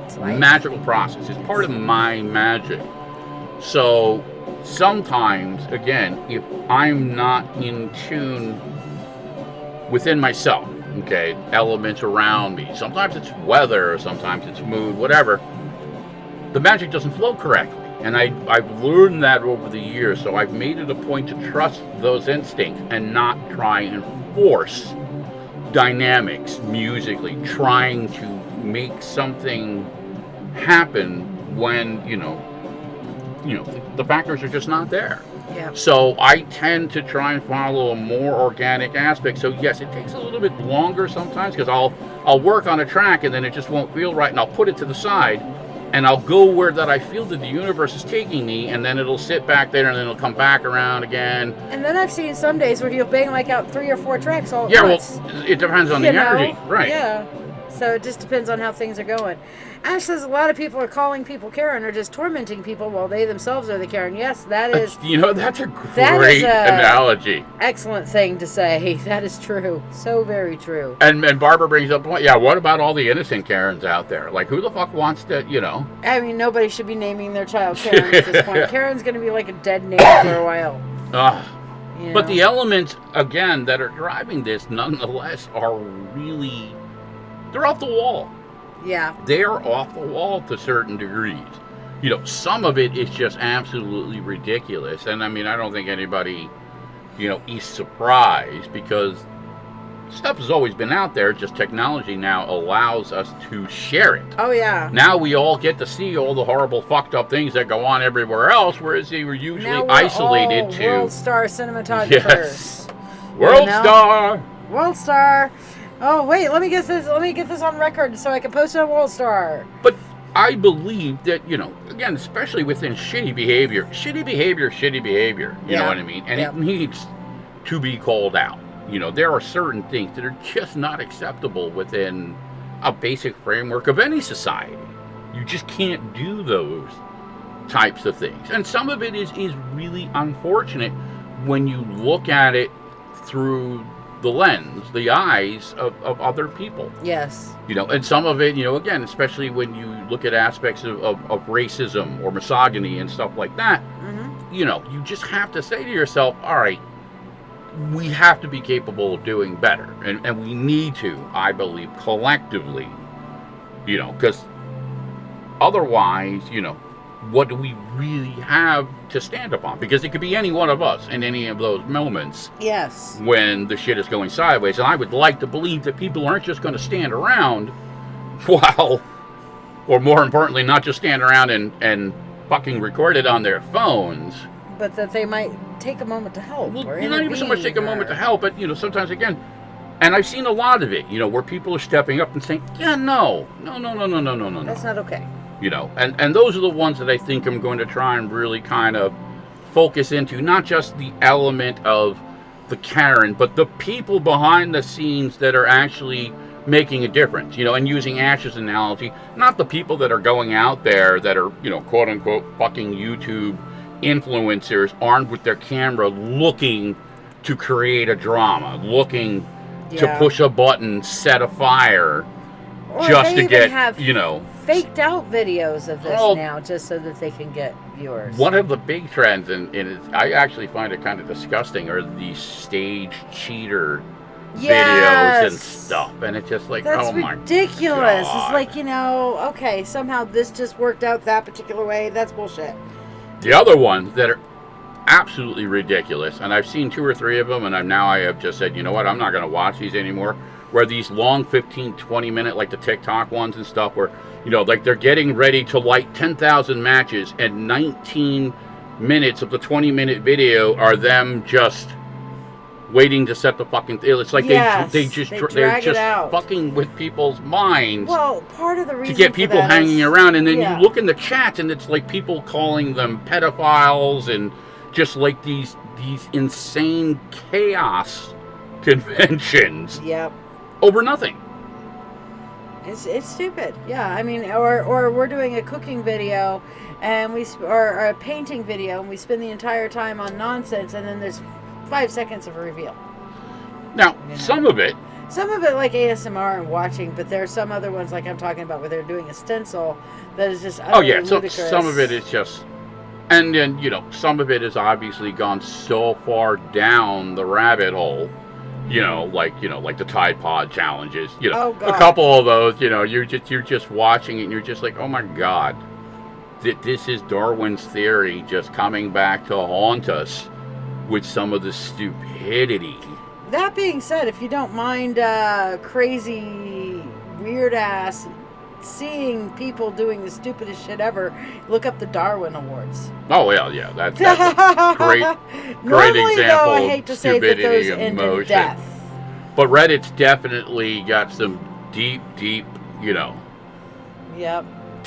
It's like- magical process. It's part of my magic. So sometimes, again, if I'm not in tune within myself, okay, elements around me, sometimes it's weather, sometimes it's mood, whatever, the magic doesn't flow correctly. And I've learned that over the years, so I've made it a point to trust those instincts and not try and force dynamics musically, trying to make something happen when, you know, the factors are just not there. Yeah. So I tend to try and follow a more organic aspect. So yes, it takes a little bit longer sometimes because I'll work on a track and then it just won't feel right, and I'll put it to the side, and I'll go where that I feel that the universe is taking me, and then it'll sit back there, and then it'll come back around again. And then I've seen some days where you'll bang like out 3 or 4 tracks all at Yeah, once. well, it depends on the energy, right? Yeah. So it just depends on how things are going. Ash says a lot of people are calling people Karen or just tormenting people while they themselves are the Karen. Yes, that is. That's a great analogy. Excellent thing to say. That is true. So very true. And Barbara brings up the point. Yeah, what about all the innocent Karens out there? Like, who the fuck wants to, I mean, nobody should be naming their child Karen at this point. Karen's going to be like a dead name for a while. But the elements, again, that are driving this, nonetheless, are really, they're off the wall. Yeah. They're off the wall to certain degrees. Some of it is just absolutely ridiculous. And I mean, I don't think anybody, is surprised because stuff has always been out there. Just technology now allows us to share it. Oh, yeah. Now we all get to see all the horrible, fucked up things that go on everywhere else, whereas they were usually isolated all to World Star cinematographers. Yes. World Star. World Star. Oh, wait, let me get this on record so I can post it on World Star. But I believe that, again, especially within shitty behavior. You know what I mean? And it needs to be called out. There are certain things that are just not acceptable within a basic framework of any society. You just can't do those types of things. And some of it is really unfortunate when you look at it through the lens, the eyes of other people. Yes. And some of it, again, especially when you look at aspects of racism or misogyny and stuff like that, you just have to say to yourself, all right, we have to be capable of doing better. And we need to, I believe, collectively, because otherwise, what do we really have to stand upon? Because it could be any one of us in any of those moments. Yes. When the shit is going sideways. And I would like to believe that people aren't just going to stand around while, or more importantly, not just stand around and fucking record it on their phones. But that they might take a moment to help. Well, or not even so much take a moment to help, but, sometimes, again, and I've seen a lot of it, where people are stepping up and saying, yeah, no. That's not okay. And those are the ones that I think I'm going to try and really kind of focus into, not just the element of the Karen, but the people behind the scenes that are actually making a difference, and using Ash's analogy, not the people that are going out there that are, quote unquote, fucking YouTube influencers armed with their camera looking to create a drama, looking to push a button, set a fire, or just to get, faked out videos of this now just so that they can get viewers. One of the big trends, and I actually find it kind of disgusting, are these stage cheater videos and stuff. And it's just like, that's oh my ridiculous. God. It's like, okay, somehow this just worked out that particular way. That's bullshit. The other ones that are absolutely ridiculous, and I've seen 2 or 3 of them, and I have just said, you know what, I'm not going to watch these anymore, where these long 15, 20 minute, like the TikTok ones and stuff, where, like they're getting ready to light 10,000 matches, and 19 minutes of the 20-minute video are them just waiting to set the fucking... It's like they're just fucking with people's minds. Well, part of the reason to get people hanging around, and then you look in the chats, and it's like people calling them pedophiles, and just like these insane chaos conventions. Yep. Over nothing. It's stupid. Yeah, I mean, or we're doing a cooking video, and or a painting video, and we spend the entire time on nonsense, and then there's 5 seconds of a reveal. Now, some of it like ASMR and watching, but there are some other ones like I'm talking about where they're doing a stencil that is just ludicrous. So some of it is just, and then some of it has obviously gone so far down the rabbit hole. Like the Tide Pod challenges. Oh, God. A couple of those. You're just watching it, and you're just like, oh my God, this is Darwin's theory just coming back to haunt us with some of the stupidity. That being said, if you don't mind crazy, weird ass seeing people doing the stupidest shit ever, look up the Darwin Awards. Oh yeah. That's a great Normally, example though, I hate to of say that those stupidity of end in emotion. death. But Reddit's definitely got some deep, you know, Yep.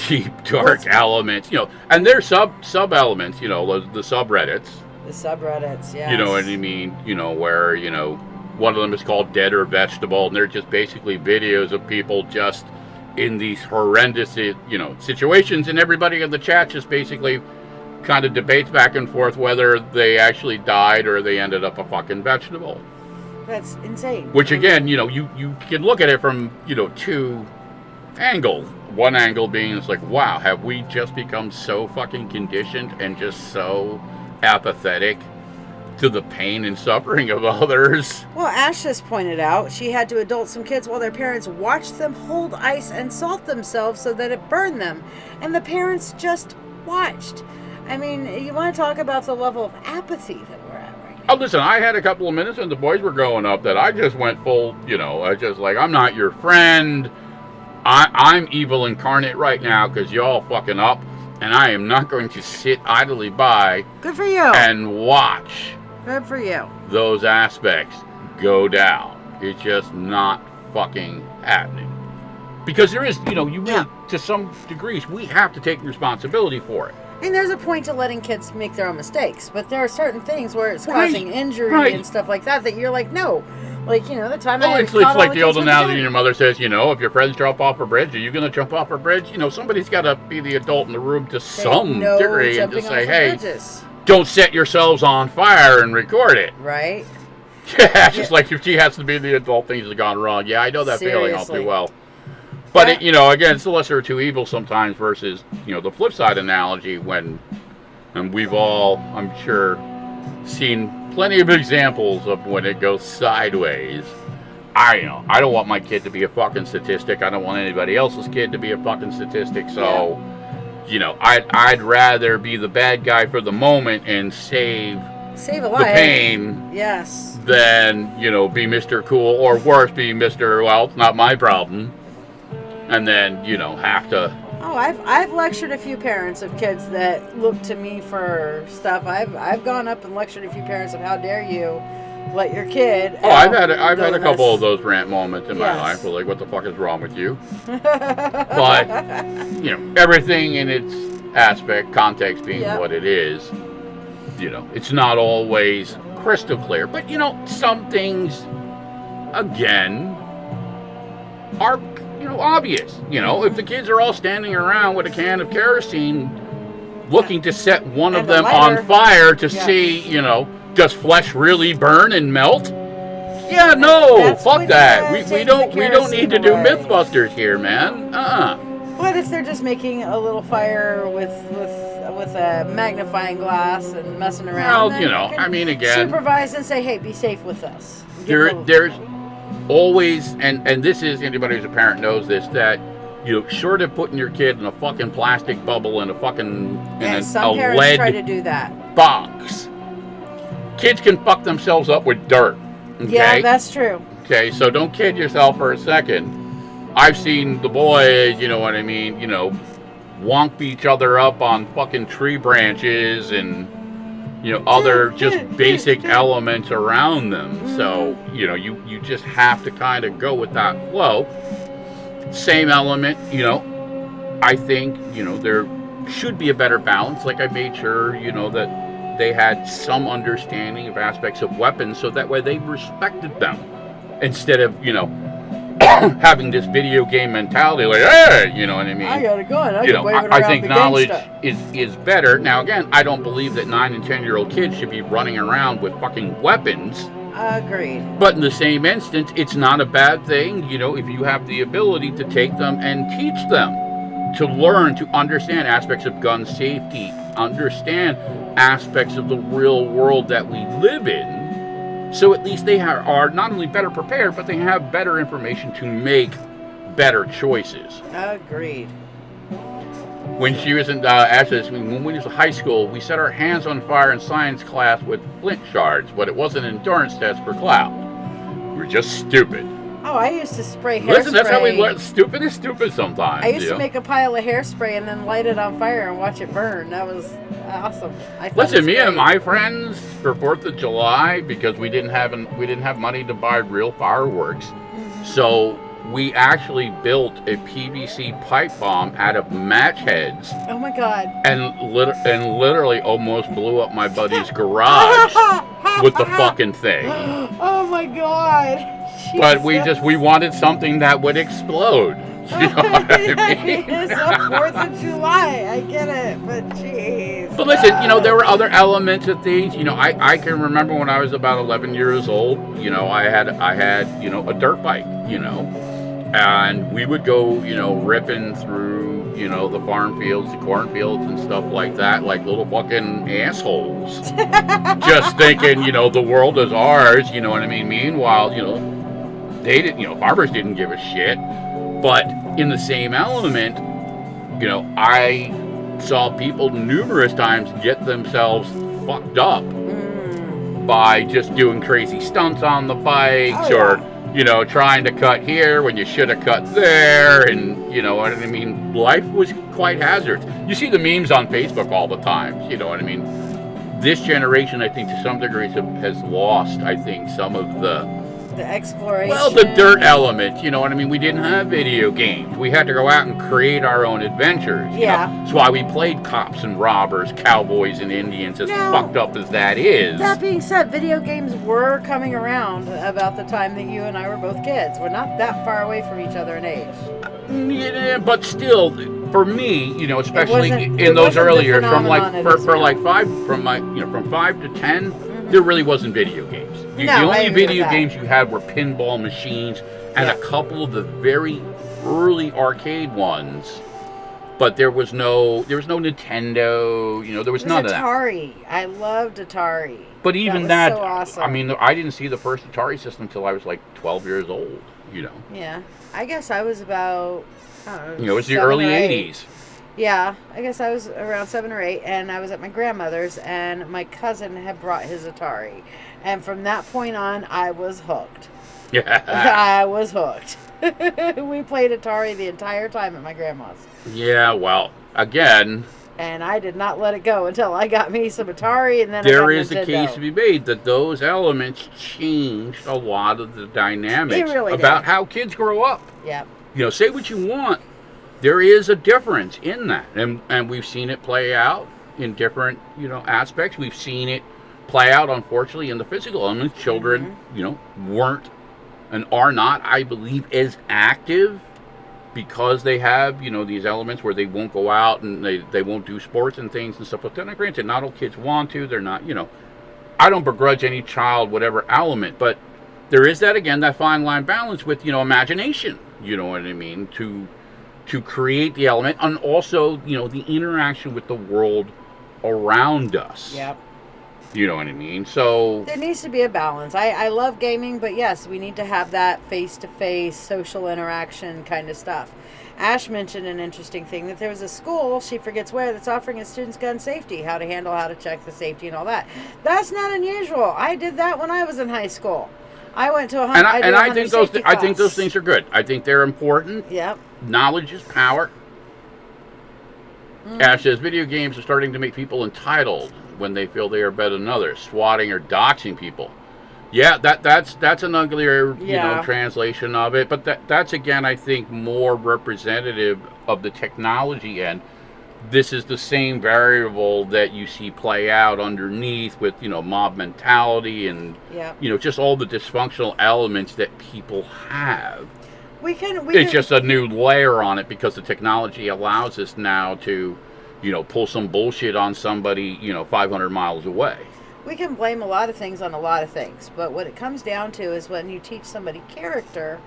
deep dark elements, you know, and there's sub elements, you know, the subreddits. The subreddits, yeah. You know what I mean? You know, where, you know, one of them is called Dead or Vegetable, and they're just basically videos of people just in these horrendous, you know, situations, and everybody in the chat just basically kind of debates back and forth whether they actually died or they ended up a fucking vegetable. That's insane. Which, again, you know, you can look at it from, you know, two angles. One angle being, it's like, wow, have we just become so fucking conditioned and just so apathetic to the pain and suffering of others? Well, Ash just pointed out she had to adult some kids while their parents watched them hold ice and salt themselves so that it burned them. And the parents just watched. I mean, you want to talk about the level of apathy that we're at right now. Oh, listen, I had a couple of minutes when the boys were growing up that I just went full, you know, I just like, I'm not your friend. I'm evil incarnate right now because y'all fucking up, and I am not going to sit idly by. Good for you. And watch. Good for you. Those aspects go down. It's just not fucking happening. Because there is, you know, to some degrees, we have to take responsibility for it. And there's a point to letting kids make their own mistakes, but there are certain things where it's causing injury and stuff like that you're like, no. Like, you know, the time it's like the old analogy your mother says, you know, if your friends jump off a bridge, are you going to jump off a bridge? You know, somebody's got to be the adult in the room to some degree and just say, hey, don't set yourselves on fire and record it. Right? Yeah, just like if she has to be the adult, things have gone wrong. Yeah, I know that feeling all too well. But, it, you know, again, it's the lesser of two evils sometimes versus, you know, the flip side analogy when, and we've all, I'm sure, seen plenty of examples of when it goes sideways. I don't want my kid to be a fucking statistic. I don't want anybody else's kid to be a fucking statistic. So, you know, I'd rather be the bad guy for the moment and save a life. The pain. Yes. Than, you know, be Mr. Cool, or worse, be Mr. Well, it's not my problem. And then, you know, have to. Oh, I've lectured a few parents of kids that look to me for stuff. I've gone up and lectured a few parents of how dare you let your kid. Oh, I've had a couple of those rant moments in my life. Where like, what the fuck is wrong with you? But you know, everything in its aspect, context being what it is. You know, it's not always crystal clear, but you know, some things, again, are, you know, obvious. You know, if the kids are all standing around with a can of kerosene looking to set one of them on fire to see, you know, does flesh really burn and melt? Yeah, no, fuck that. We don't need to do Mythbusters here, man. What if they're just making a little fire with a magnifying glass and messing around? Well, you know, I mean, again, supervise and say, hey, be safe with us. There's always, and this is, anybody who's a parent knows this, that, you know, short of putting your kid in a fucking plastic bubble in a fucking some parents lead try to do that box, kids can fuck themselves up with dirt. Okay? Yeah, that's true. Okay, so don't kid yourself for a second. I've seen the boys, you know what I mean, you know, wonk each other up on fucking tree branches and, you know, other just basic elements around them. So, you know, you just have to kind of go with that flow. Same element, you know, I think, you know, there should be a better balance. Like I made sure, you know, that they had some understanding of aspects of weapons so that way they respected them. Instead of, you know, having this video game mentality like, hey, you know what I mean? I got a gun. You know, I think knowledge is better. Now, again, I don't believe that 9 and 10-year-old kids should be running around with fucking weapons. Agreed. But in the same instance, it's not a bad thing, you know, if you have the ability to take them and teach them to learn to understand aspects of gun safety, understand aspects of the real world that we live in. So at least they are not only better prepared, but they have better information to make better choices. Agreed. When she was in when we was in high school, we set our hands on fire in science class with flint shards, but it wasn't an endurance test for clout. We were just stupid. Oh, I used to spray hairspray. Listen, that's how we learn. Stupid is stupid sometimes. I used to make a pile of hairspray and then light it on fire and watch it burn. That was awesome. Listen, me and my friends for 4th of July, because we didn't have money to buy real fireworks, so we actually built a PVC pipe bomb out of match heads. Oh my God! And literally almost blew up my buddy's garage with the fucking thing. Oh my God! But we wanted something that would explode. You know what I mean? It's the 4th of July. I get it, but jeez. But listen, there were other elements of things. I can remember when I was about 11 years old. I had a dirt bike. And we would go, ripping through, the farm fields, the cornfields and stuff like that, like little fucking assholes. Just thinking, the world is ours, you know what I mean? Meanwhile, they didn't, farmers didn't give a shit. But in the same element, I saw people numerous times get themselves fucked up by just doing crazy stunts on the bikes or trying to cut here when you should have cut there, and you know what I mean? Life was quite hazardous. You see the memes on Facebook all the time, you know what I mean? This generation, I think, to some degree, has lost, I think, some of the exploration. Well, the dirt element, you know what I mean? We didn't have video games. We had to go out and create our own adventures. Yeah. That's why we played cops and robbers, cowboys and Indians, as fucked up as that is. That being said, video games were coming around about the time that you and I were both kids. We're not that far away from each other in age. Yeah, but still, for me, especially in those early years, from from 5 to 10, there really wasn't video games. The only video games you had were pinball machines and a couple of the very early arcade ones. But there was no Nintendo, there was none of that. Atari. I loved Atari. But even that, so awesome. I mean, I didn't see the first Atari system until I was like 12 years old, Yeah. I guess I was about, it was the early 80s. Yeah, I guess I was around 7 or 8, and I was at my grandmother's, and my cousin had brought his Atari. And from that point on, I was hooked. Yeah. I was hooked. We played Atari the entire time at my grandma's. Yeah, well, again... And I did not let it go until I got me some Atari, and then there I got is Nintendo. a case to be made that those elements changed a lot of the dynamics about how kids grow up. Yep. Say what you want. There is a difference in that, and we've seen it play out in different aspects. We've seen it play out, unfortunately, in the physical elements. Children, weren't and are not, I believe, as active because they have these elements where they won't go out and they won't do sports and things and stuff. But then, granted, not all kids want to. They're not. I don't begrudge any child whatever element, but there is that fine line balance with imagination. You know what I mean? To create the element, and also, the interaction with the world around us. Yep. You know what I mean? So there needs to be a balance. I love gaming, but yes, we need to have that face-to-face social interaction kind of stuff. Ash mentioned an interesting thing, that there was a school, she forgets where, that's offering its students gun safety, how to handle, how to check the safety and all that. That's not unusual. I did that when I was in high school. I went to I think those things are good. I think they're important. Yep. Knowledge is power. Ash says video games are starting to make people entitled when they feel they are better than others, swatting or doxing people. Yeah, that's an uglier translation of it, but that's again, I think, more representative of the technology end. This is the same variable that you see play out underneath with mob mentality and just all the dysfunctional elements that people have. It's just a new layer on it because the technology allows us now to pull some bullshit on somebody 500 miles away. We can blame a lot of things on a lot of things, but what it comes down to is when you teach somebody character,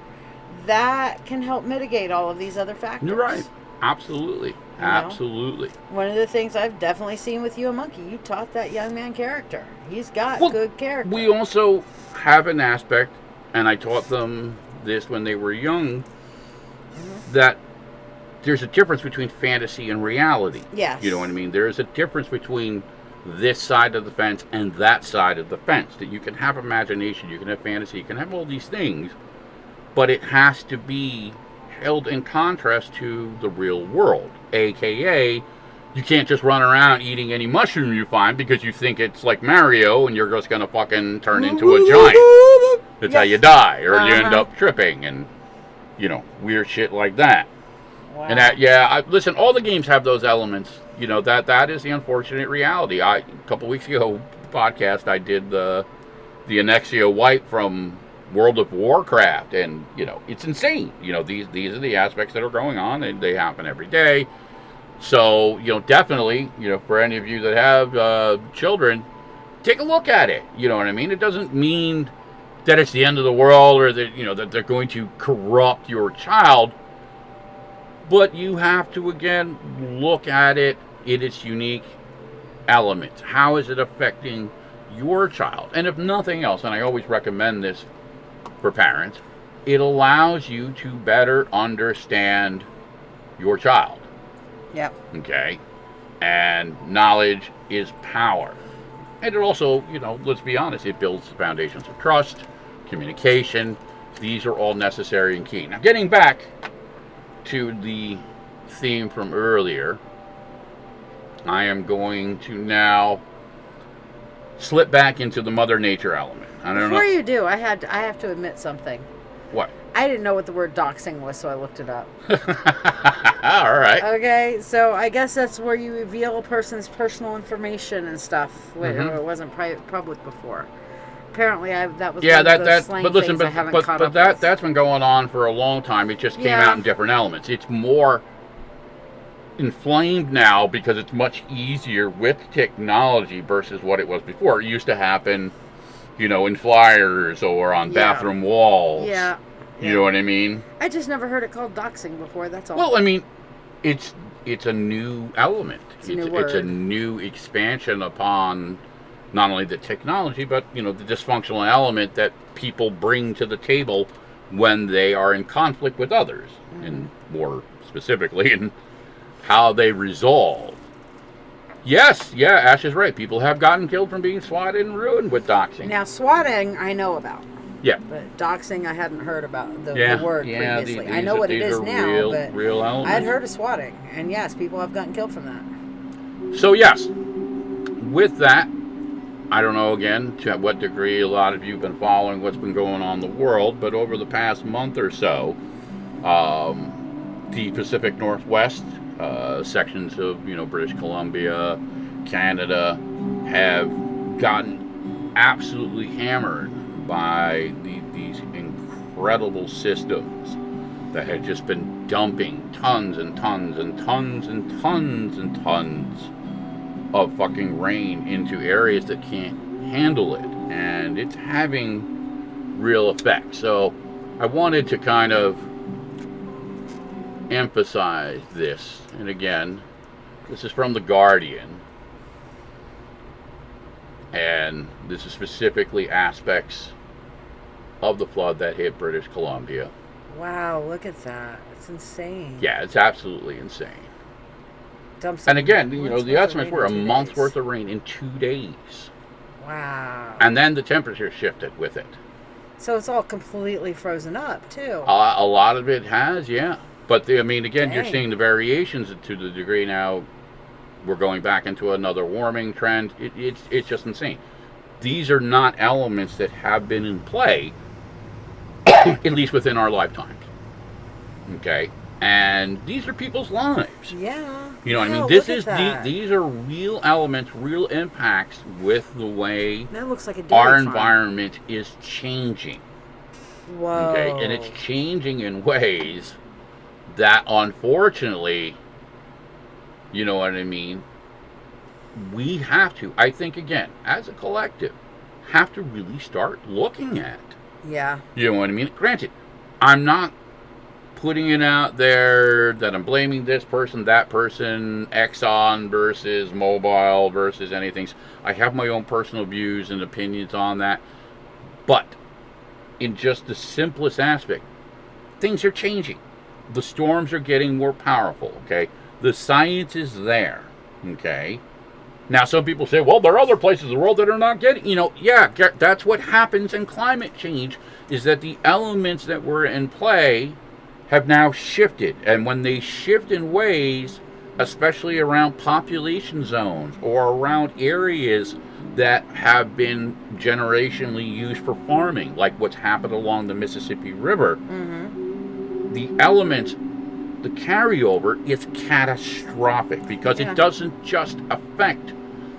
that can help mitigate all of these other factors. You're right. Absolutely. Absolutely. One of the things I've definitely seen with you and Monkey, you taught that young man character. He's got good character. We also have an aspect, and I taught them this when they were young, that there's a difference between fantasy and reality. Yes. You know what I mean? There is a difference between this side of the fence and that side of the fence. That you can have imagination, you can have fantasy, you can have all these things, but it has to be held in contrast to the real world, aka you can't just run around eating any mushroom you find because you think it's like Mario and you're just gonna fucking turn into a giant. That's how you die, or you end up tripping and, you know, weird shit like that. Wow. And that, listen, all the games have those elements. You know, that is the unfortunate reality. A couple weeks ago, podcast, I did the Annexio wipe from World of Warcraft, and, you know, it's insane. You know, these are the aspects that are going on, and they happen every day. So, you know, definitely, you know, for any of you that have children, take a look at it. You know what I mean? It doesn't mean that it's the end of the world, or that, you know, that they're going to corrupt your child. But you have to, again, look at it in its unique elements. How is it affecting your child? And if nothing else, and I always recommend this for parents, it allows you to better understand your child. Yep. Okay? And knowledge is power. And it also, you know, let's be honest, it builds the foundations of trust, communication. These are all necessary and key. Now, getting back to the theme from earlier, I am going to now slip back into the Mother Nature element. I don't know. Before you do, I have to admit something. What? I didn't know what the word doxing was, so I looked it up. All right. Okay, so I guess that's where you reveal a person's personal information and stuff, where it wasn't public before. Apparently, that was one of those slang things I haven't caught up with. That's been going on for a long time. It just came out in different elements. It's more inflamed now because it's much easier with technology versus what it was before. It used to happen, you know, in flyers or on bathroom walls. Yeah. You know what I mean? I just never heard it called doxing before, that's all. Well, I mean, it's a new element. It's a new word. It's a new expansion upon not only the technology, but, you know, the dysfunctional element that people bring to the table when they are in conflict with others, and more specifically in how they resolve. Yes, Ash is right. People have gotten killed from being swatted and ruined with doxing. Now, swatting, I know about. Yeah. But doxing, I hadn't heard about the word previously. These I know what it is now, real but elements. I'd heard of swatting. And yes, people have gotten killed from that. So yes, with that, I don't know, again, to what degree a lot of you have been following what's been going on in the world, but over the past month or so, the Pacific Northwest, sections of, you know, British Columbia, Canada, have gotten absolutely hammered by these incredible systems that had just been dumping tons and tons and tons and tons and tons of fucking rain into areas that can't handle it, and it's having real effects. So I wanted to kind of emphasize this, and again, this is from The Guardian, and this is specifically aspects of the flood that hit British Columbia. Wow, look at that. It's insane. Yeah, it's absolutely insane. Dumps And again, you know, the estimates were a in 2 month's days. worth of rain in 2 days. Wow. And then the temperature shifted with it. So it's all completely frozen up, too. A lot of it has, yeah. But, I mean, again, you're Dang. seeing the variations to the degree now we're going back into another warming trend. It's just insane. These are not elements that have been in play, at least within our lifetimes. Okay? And these are people's lives. Yeah. You know what I mean? Wow, This look is at that. these are real elements, real impacts with the way That looks like a dairy our farm. environment is changing. Whoa. Okay? And it's changing in ways that, unfortunately, you know what I mean, we have to, I think, again, as a collective, have to really start looking at. Yeah. You know what I mean? Granted, I'm not putting it out there that I'm blaming this person, that person, Exxon versus Mobil versus anything. I have my own personal views and opinions on that. But in just the simplest aspect, things are changing. The storms are getting more powerful, okay? The science is there, okay? Now, some people say, well, there are other places in the world that are not getting, yeah, that's what happens in climate change, is that the elements that were in play have now shifted. And when they shift in ways, especially around population zones or around areas that have been generationally used for farming, like what's happened along the Mississippi River, the elements, the carryover is catastrophic because it doesn't just affect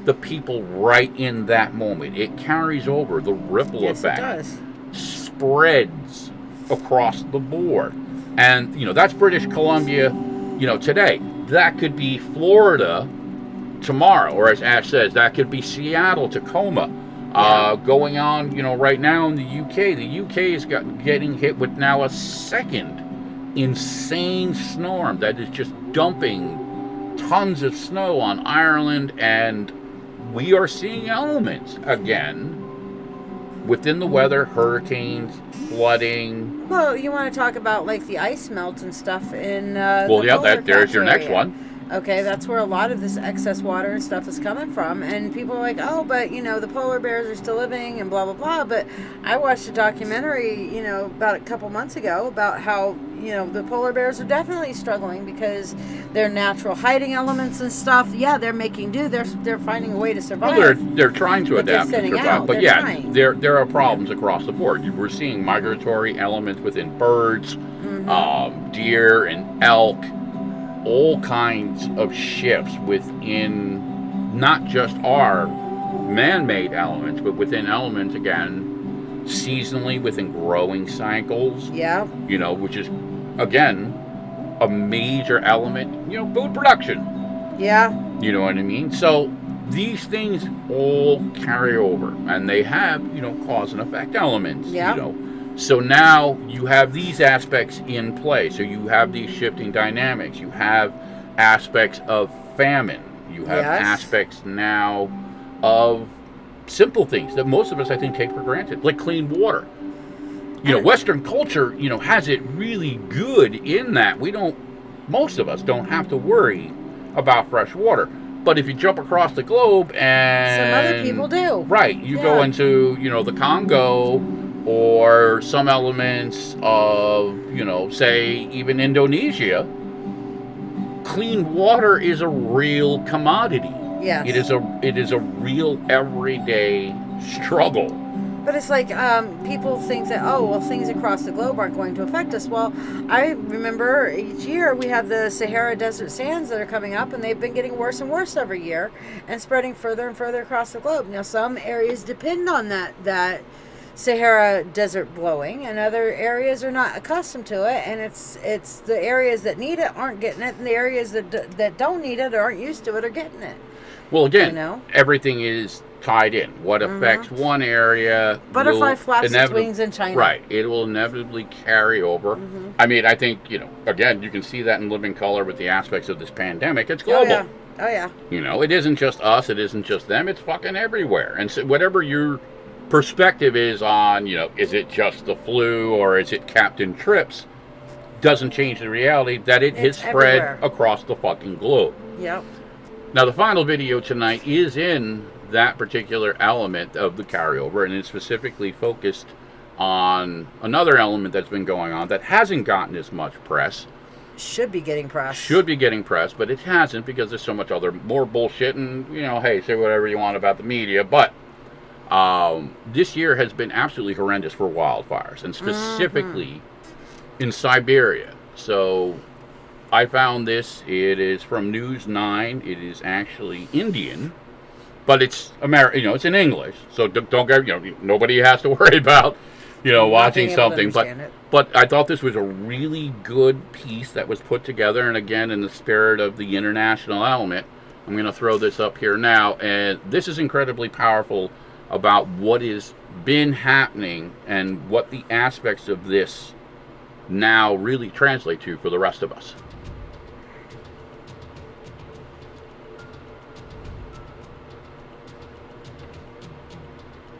the people right in that moment. It carries over. The ripple effect it does. Spreads across the board. And, that's British Columbia, today. That could be Florida tomorrow, or as Ash says, that could be Seattle, Tacoma. Going on, right now in the UK. The UK is getting hit with now a second insane storm that is just dumping tons of snow on Ireland, and we are seeing elements again within the weather, hurricanes, flooding. Well, you want to talk about like the ice melt and stuff in there's your next one. Okay, that's where a lot of this excess water and stuff is coming from. And people are like, oh, but, the polar bears are still living and blah, blah, blah. But I watched a documentary, about a couple months ago about how, the polar bears are definitely struggling because their natural hiding elements and stuff, they're making do. They're finding a way to survive. Well, they're trying to adapt and survive. Out. But trying. there are problems across the board. We're seeing migratory elements within birds, deer and elk. All kinds of shifts within not just our man-made elements, but within elements, again, seasonally within growing cycles. Yeah. Which is, again, a major element, food production. Yeah. You know what I mean? So these things all carry over, and they have, cause and effect elements. Yeah. So now you have these aspects in play. So you have these shifting dynamics. You have aspects of famine. You have aspects now of simple things that most of us, I think, take for granted, like clean water. Western culture, has it really good in that most of us don't have to worry about fresh water. But if you jump across the globe and... Some other people do. Right. You go into, the Congo, or some elements of, say, even Indonesia, clean water is a real commodity. Yes. It is a real everyday struggle. But it's like people think that, things across the globe aren't going to affect us. Well, I remember each year we have the Sahara Desert sands that are coming up, and they've been getting worse and worse every year and spreading further and further across the globe. Now, some areas depend on that Sahara Desert blowing, and other areas are not accustomed to it, and it's the areas that need it aren't getting it, and the areas that don't need it or aren't used to it are getting it. Well, again, everything is tied in. What affects one area... Butterfly flaps its wings in China. Right. It will inevitably carry over. I mean, I think, again, you can see that in living color with the aspects of this pandemic. It's global. Oh, yeah. It isn't just us. It isn't just them. It's fucking everywhere. And so whatever your perspective is on, is it just the flu or is it Captain Trips, doesn't change the reality that it has spread across the fucking globe. Yep. Now, the final video tonight is in that particular element of the carryover, and it's specifically focused on another element that's been going on that hasn't gotten as much press. Should be getting press. But it hasn't because there's so much more bullshit, and, hey, say whatever you want about the media, but this year has been absolutely horrendous for wildfires, and specifically in Siberia. So I found this. It is from News 9. It is actually Indian, but it's American. It's in English. So don't get. Nobody has to worry about watching something. But I thought this was a really good piece that was put together, and again, in the spirit of the international element, I'm going to throw this up here now, and this is incredibly powerful about what has been happening and what the aspects of this now really translate to for the rest of us.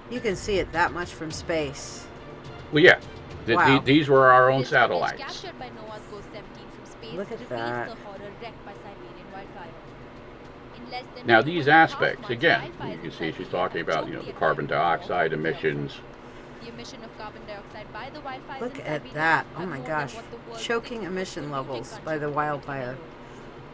You can see it that much from space. Well, yeah. Wow. These were our own satellites. Captured by Noah's Ghost 17 from space Look at reveals that. the horror wrecked by Siberian wildfire. In Now these aspects, again, you can see she's talking about, the carbon dioxide emissions. The emission of carbon dioxide by the wildfires. Look at that. Oh my gosh. Choking emission levels by the wildfire.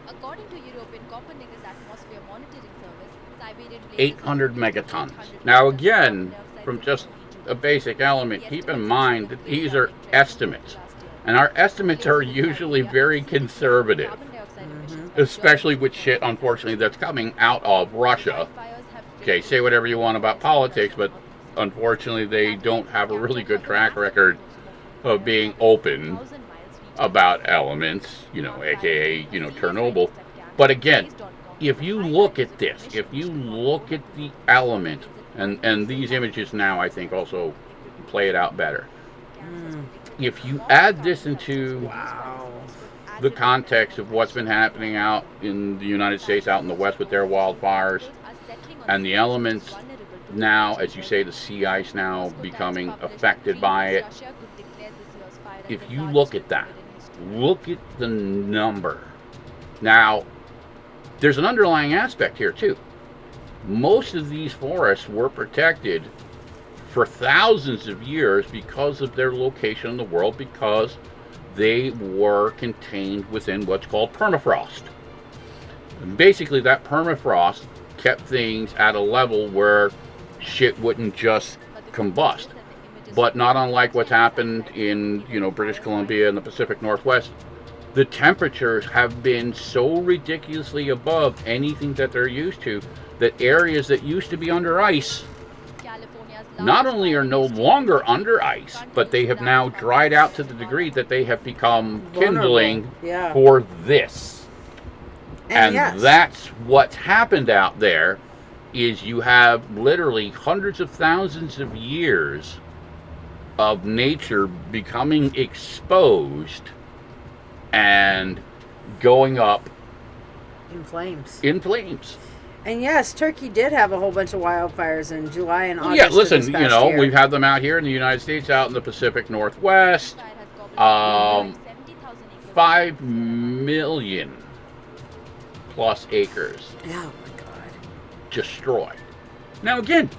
According to European Copernicus Atmosphere Monitoring Service, Siberian 800 megatons. Now again, from just a basic element, keep in mind that these are estimates. And our estimates are usually very conservative. Especially with shit, unfortunately, that's coming out of Russia. Okay, say whatever you want about politics, but unfortunately they don't have a really good track record of being open about elements, aka, Chernobyl. But again, if you look at this, if you look at the element, and these images now I think also play it out better. If you add this into the context of what's been happening out in the United States, out in the West with their wildfires, and the elements now, as you say, the sea ice now becoming affected by it. If you look at that, look at the number. Now, there's an underlying aspect here too. Most of these forests were protected for thousands of years because of their location in the world, because they were contained within what's called permafrost. And basically that permafrost kept things at a level where shit wouldn't just combust. But not unlike what's happened in, British Columbia and the Pacific Northwest, the temperatures have been so ridiculously above anything that they're used to that areas that used to be under ice not only are no longer under ice, but they have now dried out to the degree that they have become kindling for this. And that's what's happened out there, is you have literally hundreds of thousands of years of nature becoming exposed and going up in flames. And yes, Turkey did have a whole bunch of wildfires in July and August. Yeah, listen, of this past year. We've had them out here in the United States, out in the Pacific Northwest. 5 million plus acres. Oh my God. Destroyed. Now again,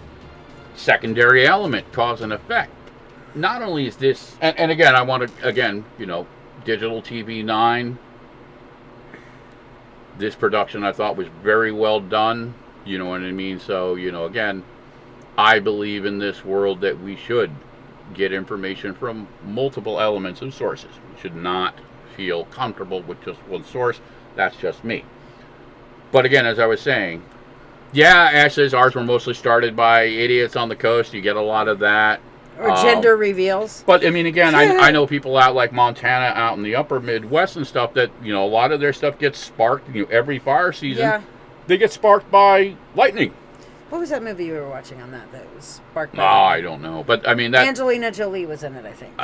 secondary element, cause and effect. Not only is this, and again, I want to, Digital TV 9. This production I thought was very well done. You know what I mean? So, again, I believe in this world that we should get information from multiple elements and sources. We should not feel comfortable with just one source. That's just me. But again, as I was saying, Ash says ours were mostly started by idiots on the coast. You get a lot of that. Or gender reveals. But, again, I know people out like Montana, out in the upper Midwest and stuff, that, a lot of their stuff gets sparked, every fire season. They get sparked by lightning. What was that movie you were watching on that was sparked by I don't know. But, that Angelina Jolie was in it, I think.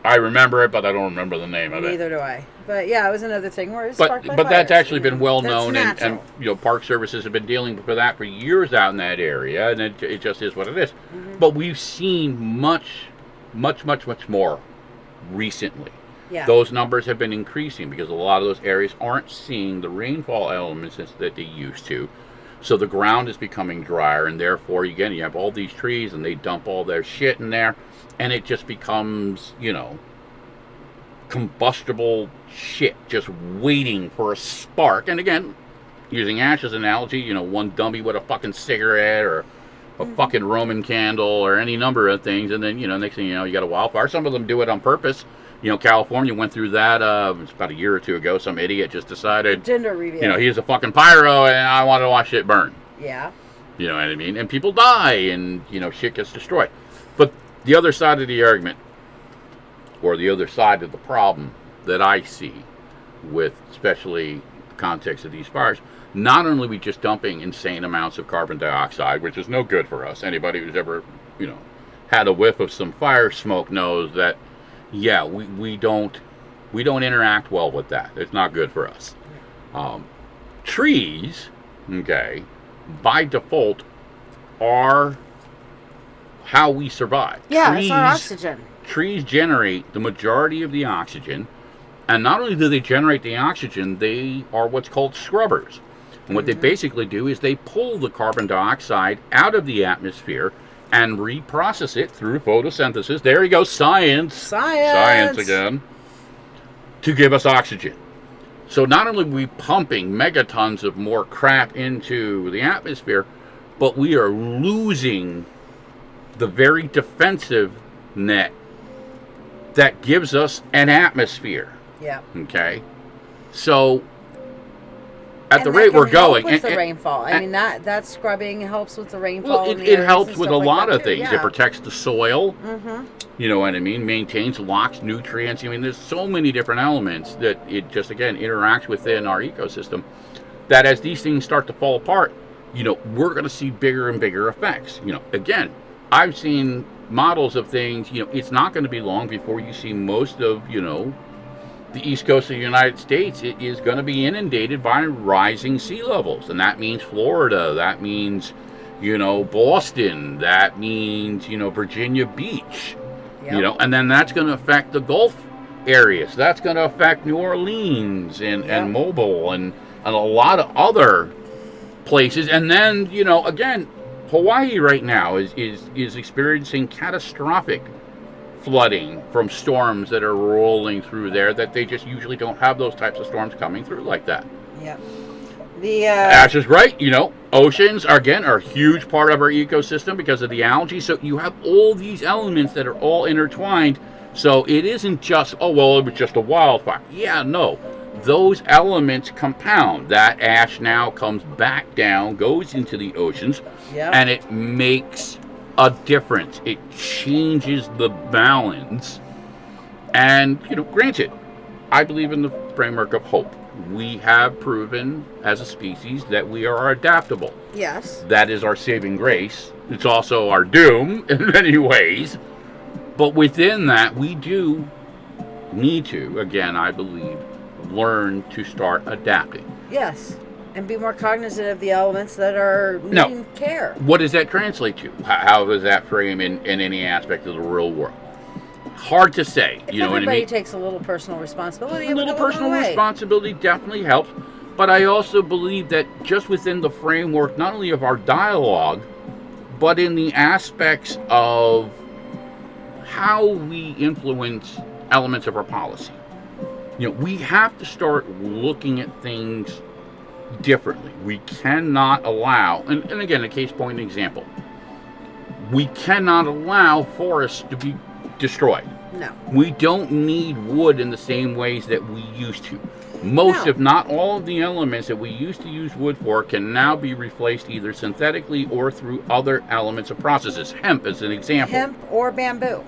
I remember it, but I don't remember the name of it. Neither do I. But, it was another thing where it's sparked by But that's fires, actually been well known, and Park Services have been dealing with that for years out in that area, and it just is what it is. Mm-hmm. But we've seen much more recently. Yeah. Those numbers have been increasing because a lot of those areas aren't seeing the rainfall elements that they used to. So the ground is becoming drier, and therefore, again, you have all these trees, and they dump all their shit in there, and it just becomes, combustible shit just waiting for a spark. And again, using Ash's analogy, one dummy with a fucking cigarette or a fucking Roman candle or any number of things, and then, next thing you know, you got a wildfire. Some of them do it on purpose. California went through that it's about a year or two ago. Some idiot just decided, gender reveal. He's a fucking pyro and I want to watch it burn. Yeah. You know what I mean? And people die and, shit gets destroyed. But the other side of the argument, or the other side of the problem that I see with especially the context of these fires, not only are we just dumping insane amounts of carbon dioxide, which is no good for us. Anybody who's ever, had a whiff of some fire smoke knows that, we don't interact well with that. It's not good for us. Trees, by default, are how we survive. Yeah, it's our oxygen. Trees generate the majority of the oxygen, And not only do they generate the oxygen, they are what's called scrubbers. And what they basically do is they pull the carbon dioxide out of the atmosphere and reprocess it through photosynthesis. There you go, science. Science again. To give us oxygen. So not only are we pumping megatons of more crap into the atmosphere, but we are losing the very defensive net that gives us an atmosphere. Yeah. Okay. So at the rate we're going, with the rainfall. I mean, that scrubbing helps with the rainfall. Well, it helps with a lot of things. Yeah. It protects the soil. Mm-hmm. You know what I mean? Maintains, locks nutrients. I mean, there's so many different elements that it just, again, interacts within our ecosystem, that as these things start to fall apart, you know, we're going to see bigger and bigger effects. You know, again, I've seen models of things, you know, it's not going to be long before you see most of, you know, the east coast of the United States, it is going to be inundated by rising sea levels. And that means Florida, that means, you know, Boston, that means, you know, Virginia Beach, you know, and then that's going to affect the Gulf areas. That's going to affect New Orleans and Mobile and a lot of other places. And then, you know, again, Hawaii right now is experiencing catastrophic flooding from storms that are rolling through there, that they just usually don't have those types of storms coming through like that. Yeah. Ash is right. You know, oceans are a huge part of our ecosystem because of the algae. So you have all these elements that are all intertwined. So it isn't just, oh, well, it was just a wildfire. Yeah, no. Those elements compound. That ash now comes back down, goes into the oceans, and it makes a difference. It changes the balance. And, you know, granted, I believe in the framework of hope. We have proven as a species that we are adaptable. Yes. That is our saving grace. It's also our doom in many ways. But within that, we do need to, again, I believe, learn to start adapting. Yes. And be more cognizant of the elements that are needing care. What does that translate to? How does that frame in any aspect of the real world? Hard to say. You know what I mean? Everybody takes a little personal responsibility. A little personal responsibility definitely helps. But I also believe that just within the framework, not only of our dialogue, but in the aspects of how we influence elements of our policy. You know, we have to start looking at things differently. We cannot allow, and again, a case point example, we cannot allow forests to be destroyed. No. We don't need wood in the same ways that we used to. Most, if not all, of the elements that we used to use wood for can now be replaced either synthetically or through other elements of processes. Hemp is an example. Hemp or bamboo.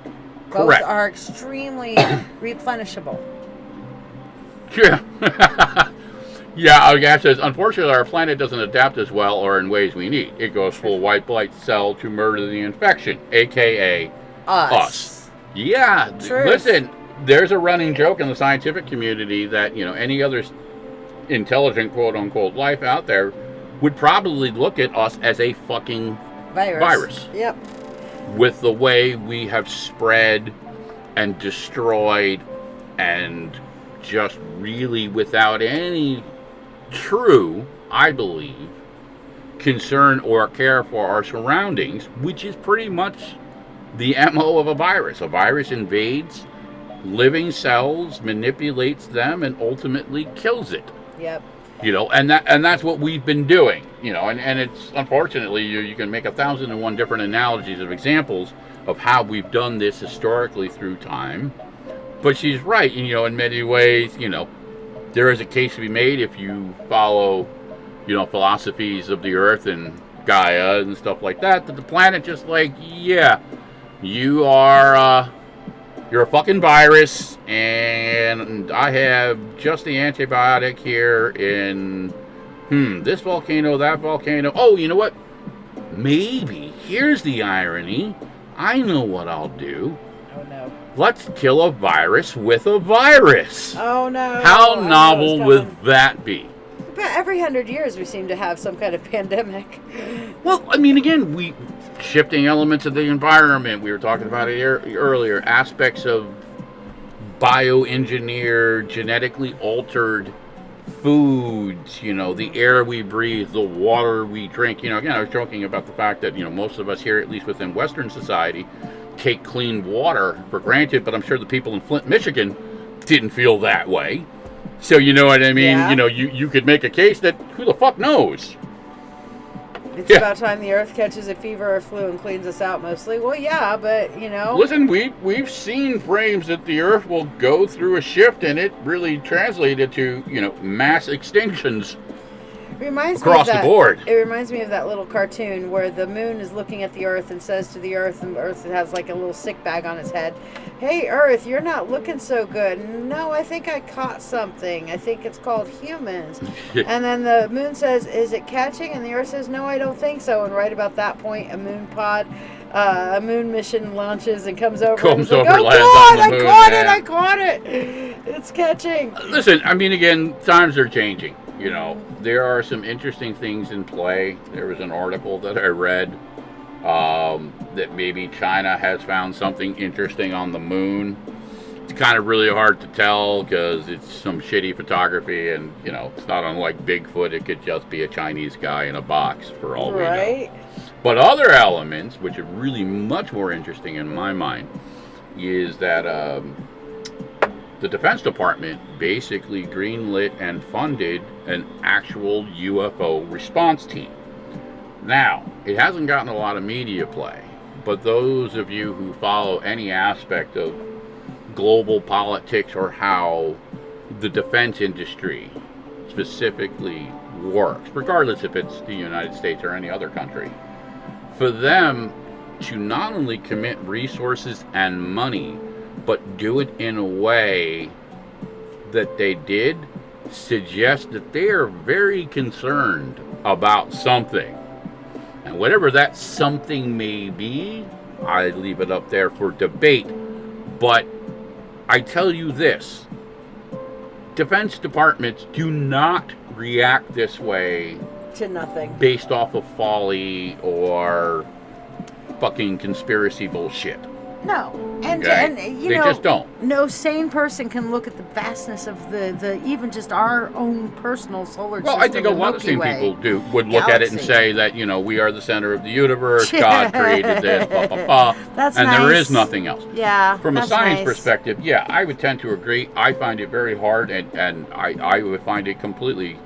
Correct. Both are extremely replenishable. Yeah. Yeah, our guy says, unfortunately, our planet doesn't adapt as well or in ways we need. It goes full white blood cell to murder the infection, a.k.a. us. Yeah, listen, there's a running joke in the scientific community that, you know, any other intelligent, quote-unquote, life out there would probably look at us as a fucking virus. Yep. With the way we have spread and destroyed and just really without any true, I believe, concern or care for our surroundings, which is pretty much the MO of a virus. A virus invades living cells, manipulates them, and ultimately kills it. Yep. You know, and that's what we've been doing. You know, and it's unfortunately you can make 1,001 different analogies of examples of how we've done this historically through time. But she's right, you know, in many ways, you know, there is a case to be made if you follow, you know, philosophies of the Earth and Gaia and stuff like that the planet just like, yeah, you are, you're a fucking virus, and I have just the antibiotic here in, this volcano, that volcano. Oh, you know what? Maybe, here's the irony. I know what I'll do. Oh, no. Let's kill a virus with a virus. Oh, no. How novel would that be? But every 100 years we seem to have some kind of pandemic. Well, I mean, again, shifting elements of the environment. We were talking about it earlier. Aspects of bioengineered, genetically altered foods, the air we breathe, the water we drink. Again, I was joking about the fact that, most of us here, at least within Western society, take clean water for granted, but I'm sure the people in Flint, Michigan didn't feel that way. So, you know what I mean? Yeah. You could make a case that who the fuck knows? It's about time the Earth catches a fever or flu and cleans us out mostly. Well, yeah, but, Listen, we've seen frames that the Earth will go through a shift, and it really translated to, mass extinctions across the board. It reminds me of that little cartoon where the moon is looking at the Earth and says to the Earth, and the Earth has like a little sick bag on its head, "Hey, Earth, you're not looking so good." "No, I think I caught something. I think it's called humans." And then the moon says, "Is it catching?" And the Earth says, "No, I don't think so." And right about that point, a moon mission launches and comes over. Comes and over, like, lands "Oh on God, the moon, I caught it! It's catching." Listen, I mean, again, times are changing. There are some interesting things in play. There was an article that I read that maybe China has found something interesting on the moon. It's kind of really hard to tell because it's some shitty photography, and it's not unlike Bigfoot. It could just be a Chinese guy in a box for all we know. But other elements, which are really much more interesting in my mind, is that the Defense Department basically greenlit and funded an actual UFO response team. Now, it hasn't gotten a lot of media play, but those of you who follow any aspect of global politics or how the defense industry specifically works, regardless if it's the United States or any other country, for them to not only commit resources and money, but do it in a way that they did suggest that they are very concerned about something. And whatever that something may be, I leave it up there for debate. But I tell you this, defense departments do not react this way To nothing. based off of folly or fucking conspiracy bullshit. No, and Okay? you They know, just don't. No sane person can look at the vastness of the even just our own personal solar system. Well, I think a the lot of Milky sane Way people would look at it and galaxy. say that, we are the center of the universe, God created this, blah, blah, blah, That's and there nice. is nothing else. Yeah, From a that's science nice. perspective, yeah, I would tend to agree. I find it very hard, and I would find it completely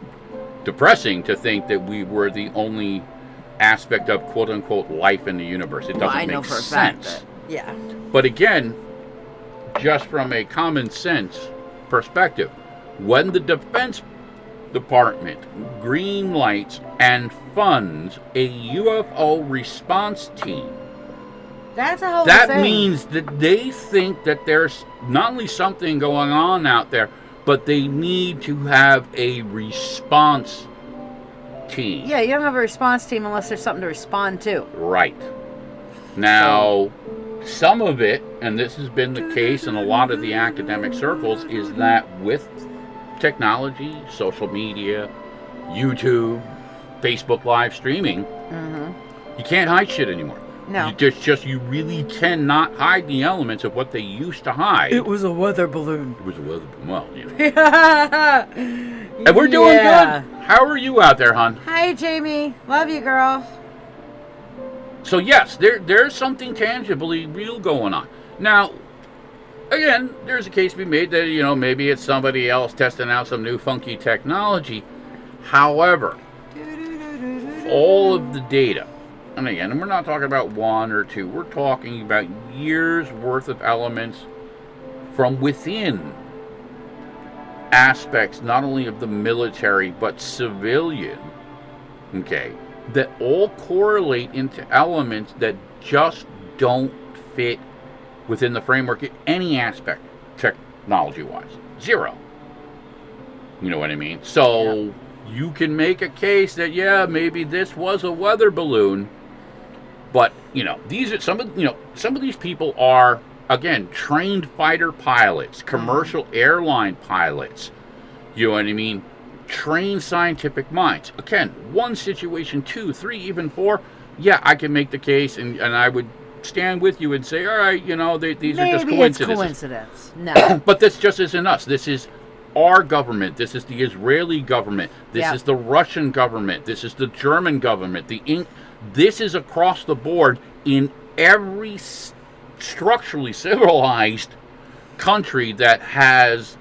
depressing to think that we were the only aspect of quote-unquote life in the universe. It doesn't I know make for a fact sense. that, yeah. But again, just from a common sense perspective, when the Defense Department greenlights and funds a UFO response team, That's a whole that thing. means that they think that there's not only something going on out there, but they need to have a response team. Yeah, you don't have a response team unless there's something to respond to. Right. Now, some of it, and this has been the case in a lot of the academic circles, is that with technology, social media, YouTube, Facebook live streaming, you can't hide shit anymore. No. You really cannot hide the elements of what they used to hide. It was a weather balloon. It was a weather, well, And we're doing good. How are you out there, hon? Hi, Jamie. Love you, girl. So yes, there's something tangibly real going on. Now, again, there's a case to be made that, maybe it's somebody else testing out some new funky technology. However, all of the data, and again, we're not talking about one or two, we're talking about years worth of elements from within aspects, not only of the military, but civilian, okay, that all correlate into elements that just don't fit within the framework of any aspect, technology-wise. Zero. You know what I mean? So you can make a case that, yeah, maybe this was a weather balloon, but, these are some of these people are, again, trained fighter pilots, commercial airline pilots, you know what I mean? Trained scientific minds. Again, one situation, two, three, even four, yeah, I can make the case, and I would stand with you and say, all right, you know, these are just Maybe it's coincidences. coincidence. No. But this just isn't us. This is our government. This is the Israeli government. This is the Russian government. This is the German government. This is across the board in every structurally civilized country that has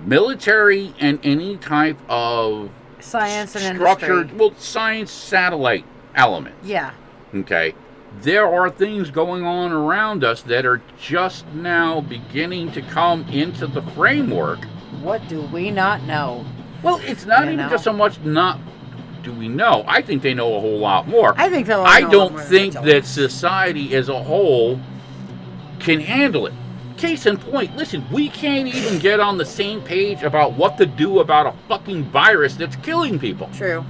military and any type of Science and structured, industry. well, science satellite element. Yeah. Okay. There are things going on around us that are just now beginning to come into the framework. What do we not know? Well, it's not even just so much not do we know. I think they know a whole lot more. I think they'll know I a lot don't more than think they tell that us. society as a whole can handle it. Case in point, listen, we can't even get on the same page about what to do about a fucking virus that's killing people. True.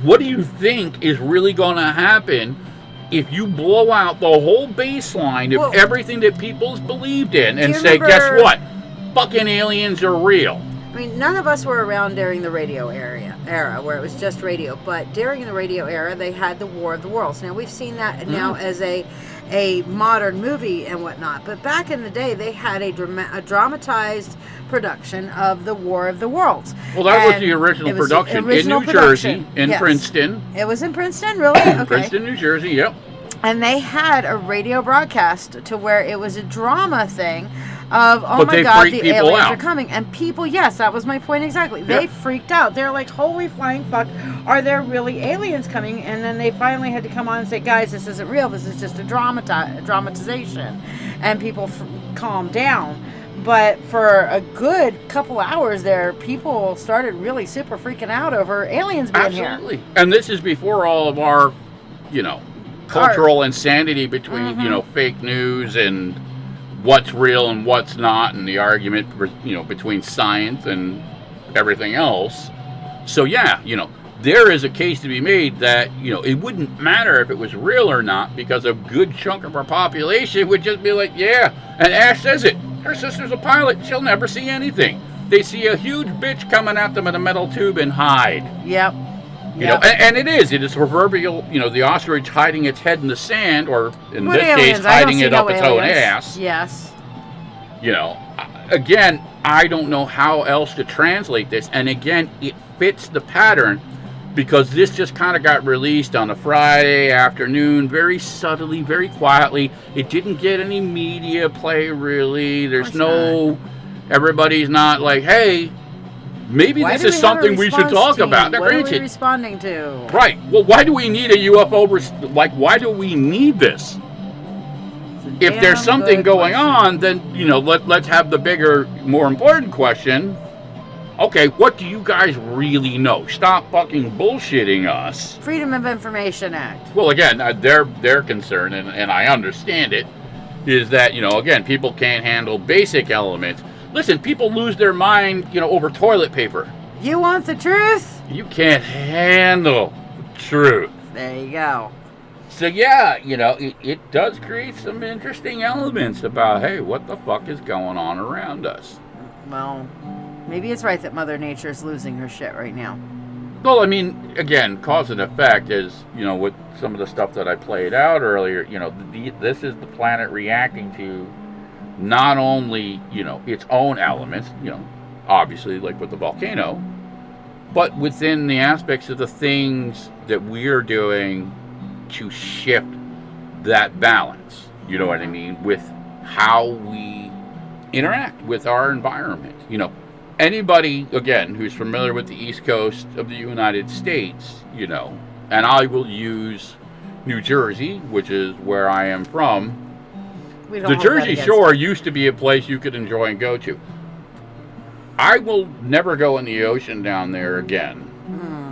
What do you think is really going to happen if you blow out the whole baseline of everything that people's believed in and say, guess what? Fucking aliens are real. I mean, none of us were around during the radio era where it was just radio, but during the radio era, they had the War of the Worlds. Now, we've seen that now as a modern movie and whatnot, but back in the day, they had a dramatized production of the War of the Worlds. Well, that was the original production in New Jersey, in Princeton. It was in Princeton, really? Okay. Princeton, New Jersey, yep. And they had a radio broadcast to where it was a drama thing of, oh my God, the aliens are coming. And people, yes, that was my point exactly. They freaked out. They're like, holy flying fuck, are there really aliens coming? And then they finally had to come on and say, guys, this isn't real. This is just a dramatization. And people calmed down. But for a good couple hours there, people started really super freaking out over aliens being here. Absolutely. And this is before all of our, you know, cultural insanity between, you know, fake news and what's real and what's not, and the argument, you know, between science and everything else. So yeah, you know, there is a case to be made that, you know, it wouldn't matter if it was real or not, because a good chunk of our population would just be like, yeah, and Ash says it, her sister's a pilot, she'll never see anything. They see a huge bitch coming at them in a metal tube and hide. Yep. You know, and it is proverbial, you know, the ostrich hiding its head in the sand, or in this case, hiding it up its own ass. Yes. You know, again, I don't know how else to translate this. And again, it fits the pattern because this just kind of got released on a Friday afternoon, very subtly, very quietly. It didn't get any media play, really. There's no, everybody's not like, hey, maybe this is something we should talk about. What are we responding to? Right. Well, why do we need a UFO? Like, why do we need this? If there's something going on, then, you know, let's have the bigger, more important question. Okay, what do you guys really know? Stop fucking bullshitting us. Freedom of Information Act. Well, again, their concern, and I understand it, is that, you know, again, people can't handle basic elements. Listen, people lose their mind, you know, over toilet paper. You want the truth? You can't handle the truth. There you go. So yeah, you know, it does create some interesting elements about, hey, what the fuck is going on around us? Well, maybe it's right that Mother Nature is losing her shit right now. Well, I mean, again, cause and effect is, you know, with some of the stuff that I played out earlier, you know, this is the planet reacting to not only, you know, its own elements, you know, obviously like with the volcano, but within the aspects of the things that we're doing to shift that balance, you know what I mean, with how we interact with our environment. You know, anybody, again, who's familiar with the East Coast of the United States, you know, and I will use New Jersey, which is where I am from. The Jersey Shore used to be a place you could enjoy and go to. I will never go in the ocean down there again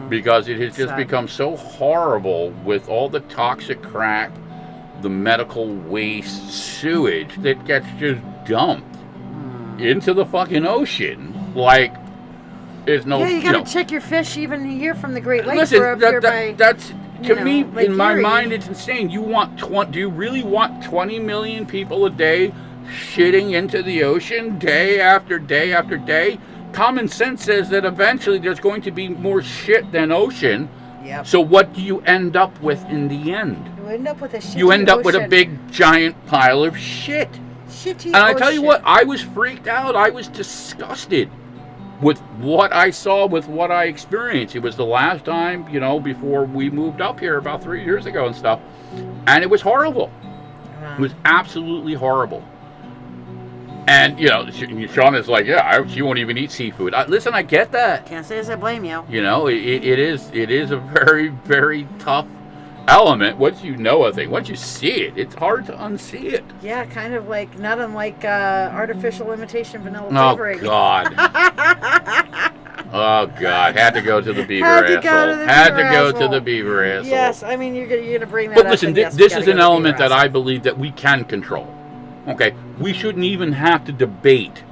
because it has just become so horrible with all the toxic crap, the medical waste, sewage that gets just dumped into the fucking ocean. Like, there's no... Yeah, you gotta check your fish even here from the Great Lakes. Listen, that's... To me, in my mind, it's insane. Do you really want 20 million people a day shitting into the ocean day after day after day? Common sense says that eventually there's going to be more shit than ocean. Yep. So what do you end up with in the end? end up with a shitty You end up with a ocean. big, giant pile of shit. Shitty And I tell you ocean. what, I was freaked out. I was disgusted with what I saw, with what I experienced. It was the last time, before we moved up here about 3 years ago and stuff. And it was horrible. It was absolutely horrible. And, Shauna's like, yeah, she won't even eat seafood. Listen, I get that. Can't say as I blame you. It is a very, very tough element. Once you know a thing, once you see it, it's hard to unsee it. Yeah, kind of like, not unlike artificial imitation vanilla Oh, flavoring. God. Oh, God. Had to go to the beaver Had to asshole. go to the Had to beaver go asshole. to the beaver asshole. Yes, I mean, you're gonna bring that But up. listen, and yes, we this gotta is go an to the element beaver that I asshole. believe that we can control. Okay? We shouldn't even have to debate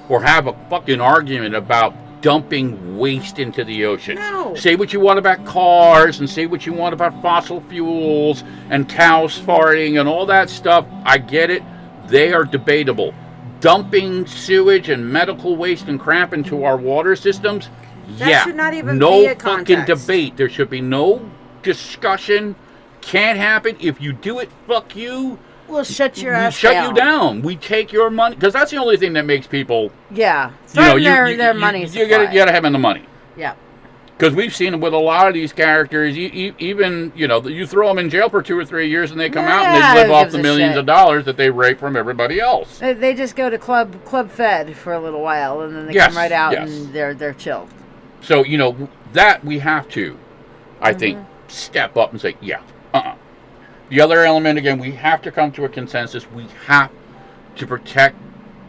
or have a fucking argument about dumping waste into the ocean. No. Say what you want about cars and say what you want about fossil fuels and cows farting and all that stuff. I get it. They are debatable. Dumping sewage and medical waste and crap into our water systems, That should not even no be a fucking context. debate. There should be no discussion. Can't happen. If you do it, fuck you. We'll shut your We ass shut down. you down. We take your money because that's the only thing that makes people. Yeah. You know, Threaten their money You supply. gotta have them the money. Yeah. Because we've seen with a lot of these characters, even you throw them in jail for 2 or 3 years and they come out and Yeah, they live who off gives the a millions shit? of dollars that they rape from everybody else. They just go to Club Fed for a little while, and then they Yes, come right out yes. and they're chilled. So that we have to, I think, Mm-hmm. step up and say, yeah, The other element, again, we have to come to a consensus. We have to protect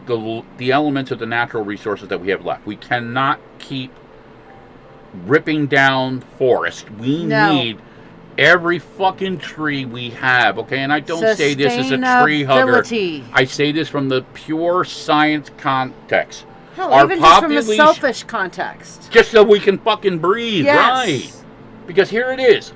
the elements of the natural resources that we have left. We cannot keep ripping down forest. We need every fucking tree we have, okay? And I don't say this as a tree hugger. Sustainability. I say this from the pure science context. Hell, Our even just from a population- selfish context. Just so we can fucking breathe, Yes. right? Because here it is.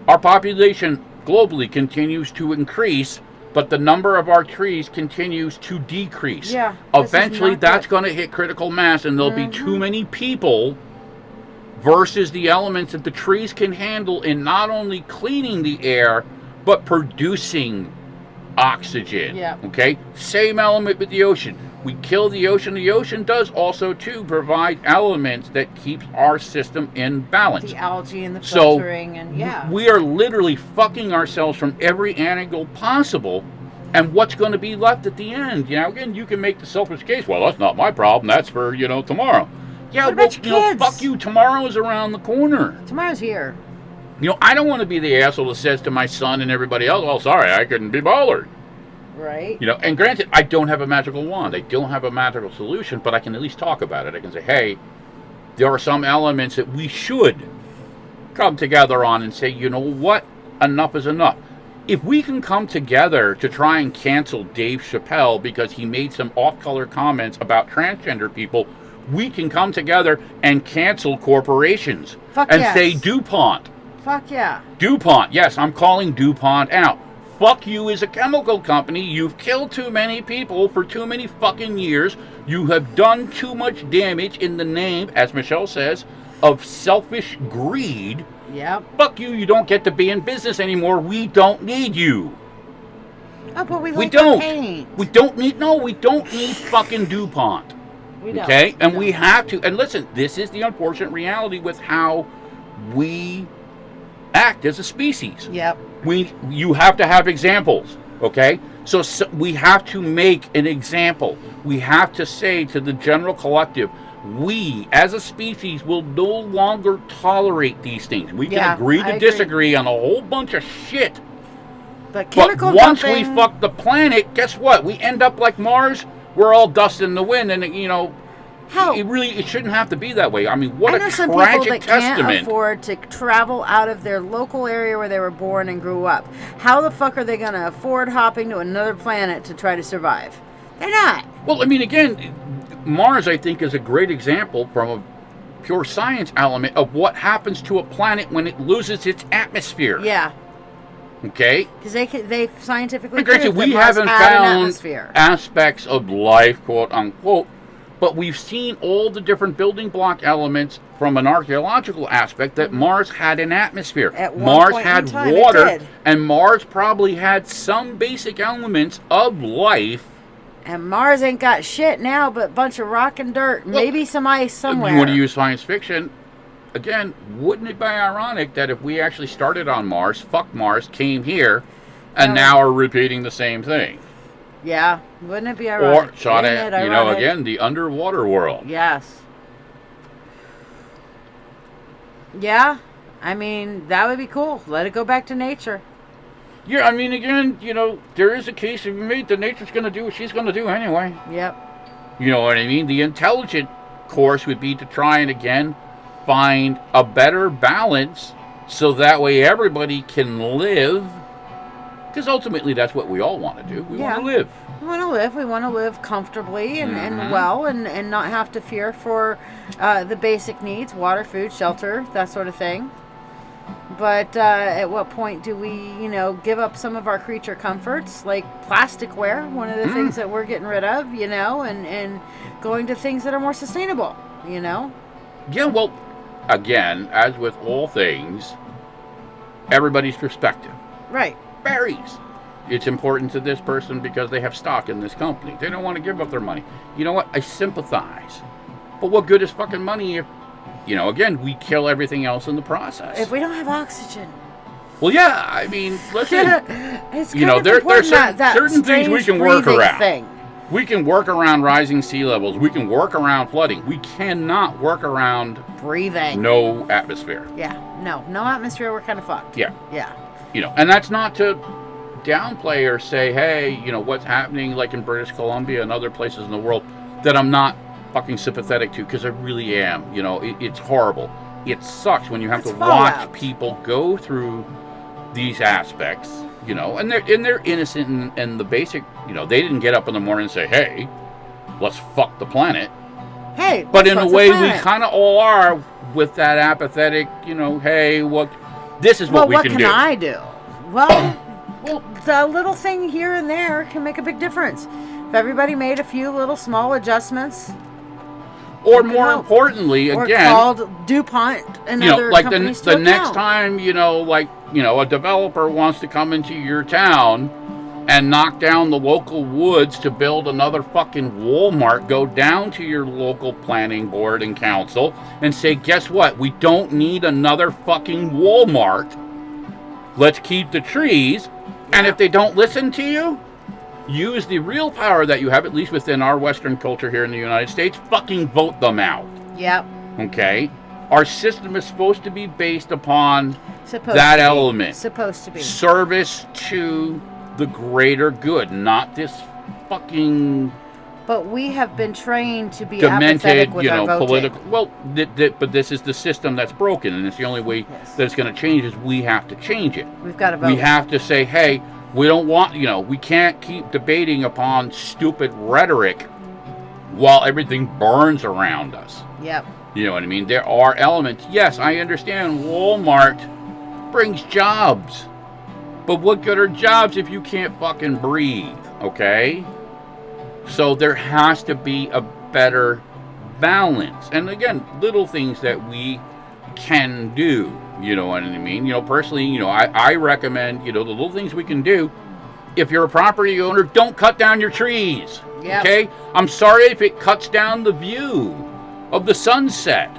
Our population globally continues to increase, but the number of our trees continues to decrease. Yeah, this is Eventually, not that's good. going to hit critical mass, and there'll be too many people versus the elements that the trees can handle in not only cleaning the air, but producing oxygen. Yeah. Okay? Same element with the ocean. We kill the ocean. The ocean does also, too, provide elements that keeps our system in balance. The algae and the So, filtering and we are literally fucking ourselves from every angle possible. And what's going to be left at the end? Again, you can make the selfish case. Well, that's not my problem. That's for, tomorrow. Yeah, What well, about your kids? fuck you. Tomorrow's around the corner. Tomorrow's here. I don't want to be the asshole that says to my son and everybody else, "Oh, sorry, I couldn't be bothered." Right. And granted, I don't have a magical wand. I don't have a magical solution, but I can at least talk about it. I can say, hey, there are some elements that we should come together on and say, you know what? Enough is enough. If we can come together to try and cancel Dave Chappelle because he made some off-color comments about transgender people, we can come together and cancel corporations. Fuck and yes. say DuPont. Fuck yeah. DuPont. Yes, I'm calling DuPont out. Fuck you as a chemical company. You've killed too many people for too many fucking years. You have done too much damage in the name, as Michelle says, of selfish greed. Yep. Fuck you. You don't get to be in business anymore. We don't need you. Oh, but we We like don't. the paint. We don't need fucking DuPont. We don't. Okay? And don't. we have to. And listen, this is the unfortunate reality with how we act as a species. Yep. You have to have examples, okay? So we have to make an example. We have to say to the general collective, we as a species will no longer tolerate these things. We can Yeah, agree I to agree. disagree on a whole bunch of shit. But But chemical once dumping, we fuck the planet, guess what? We end up like Mars. We're all dust in the wind, and How? it shouldn't have to be that way. I mean, what I a know some people tragic that can't testament. afford to travel out of their local area where they were born and grew up. How the fuck are they going to afford hopping to another planet to try to survive? They're not. Well, I mean, again, Mars, I think, is a great example from a pure science element of what happens to a planet when it loses its atmosphere. Yeah. Okay? Because they scientifically And granted, proved that we Mars haven't had an found atmosphere. aspects of life, quote unquote, But we've seen all the different building block elements from an archaeological aspect that Mars had an atmosphere. At one Mars point in had time, it water, did. and Mars probably had some basic elements of life. And Mars ain't got shit now but a bunch of rock and dirt. Maybe some ice somewhere. You want to use science fiction? Again, wouldn't it be ironic that if we actually started on Mars, fuck Mars, came here, and now are repeating the same thing? Yeah, wouldn't it be ironic? Or shot Isn't at, it you know, ironic? again, the underwater world. Yes. Yeah, I mean, that would be cool. Let it go back to nature. Yeah, I mean, again, you know, there is a case to be made that nature's going to do what she's going to do anyway. Yep. You know what I mean? The intelligent course would be to try and, again, find a better balance so that way everybody can live. Because ultimately, that's what we all want to do. We want to live. We want to live. We want to live comfortably and well and not have to fear for the basic needs, water, food, shelter, that sort of thing. But at what point do we, you know, give up some of our creature comforts, like plasticware, one of the things that we're getting rid of, you know, and going to things that are more sustainable, you know? Yeah, well, again, as with all things, everybody's perspective Right. varies. It's important to this person because they have stock in this company. They don't want to give up their money. You know what? I sympathize. But what good is fucking money if, you know, again, we kill everything else in the process? If we don't have oxygen. Well, yeah, I mean, listen, It's you know, kind of there's important, certain things we strange can work breathing around. thing. We can work around rising sea levels. We can work around flooding. We cannot work around Breathing. no atmosphere. Yeah. No atmosphere, we're kind of fucked. Yeah. Yeah. You know, and that's not to downplay or say, hey, you know, what's happening like in British Columbia and other places in the world that I'm not fucking sympathetic to, because I really am. You know, it's horrible. It sucks when you have to watch people go through these aspects, you know, and they're innocent and the basic, you know, they didn't get up in the morning and say, hey, let's fuck the planet. Hey, But in a way, we planet. kind of all are with that apathetic, you know, hey, this is what we can do. What can I do? Well, the little thing here and there can make a big difference. If everybody made a few little small adjustments, Or more importantly, or again, called DuPont and you know, other like companies the to next account. time, you know, like, you know, a developer wants to come into your town and knock down the local woods to build another fucking Walmart, go down to your local planning board and council and say, guess what? We don't need another fucking Walmart. Let's keep the trees. And if they don't listen to you, use the real power that you have, at least within our Western culture here in the United States, fucking vote them out. Yep. Okay? Our system is supposed to be based upon Supposed that to be. element. Supposed to be. Service to the greater good, not this fucking But we have been trained to be demented, apathetic with you our know, voting. political. Well, but this is the system that's broken, and it's the only way Yes. that it's going to change is we have to change it. We've got to vote. We have to say, hey, we don't want, you know, we can't keep debating upon stupid rhetoric while everything burns around us. Yep. You know what I mean? There are elements. Yes, I understand Walmart brings jobs. But what good are jobs if you can't fucking breathe? Okay? So there has to be a better balance. And again, little things that we can do. You know what I mean? You know, personally, you know, I recommend, you know, the little things we can do. If you're a property owner, don't cut down your trees. Yep. Okay? I'm sorry if it cuts down the view of the sunset.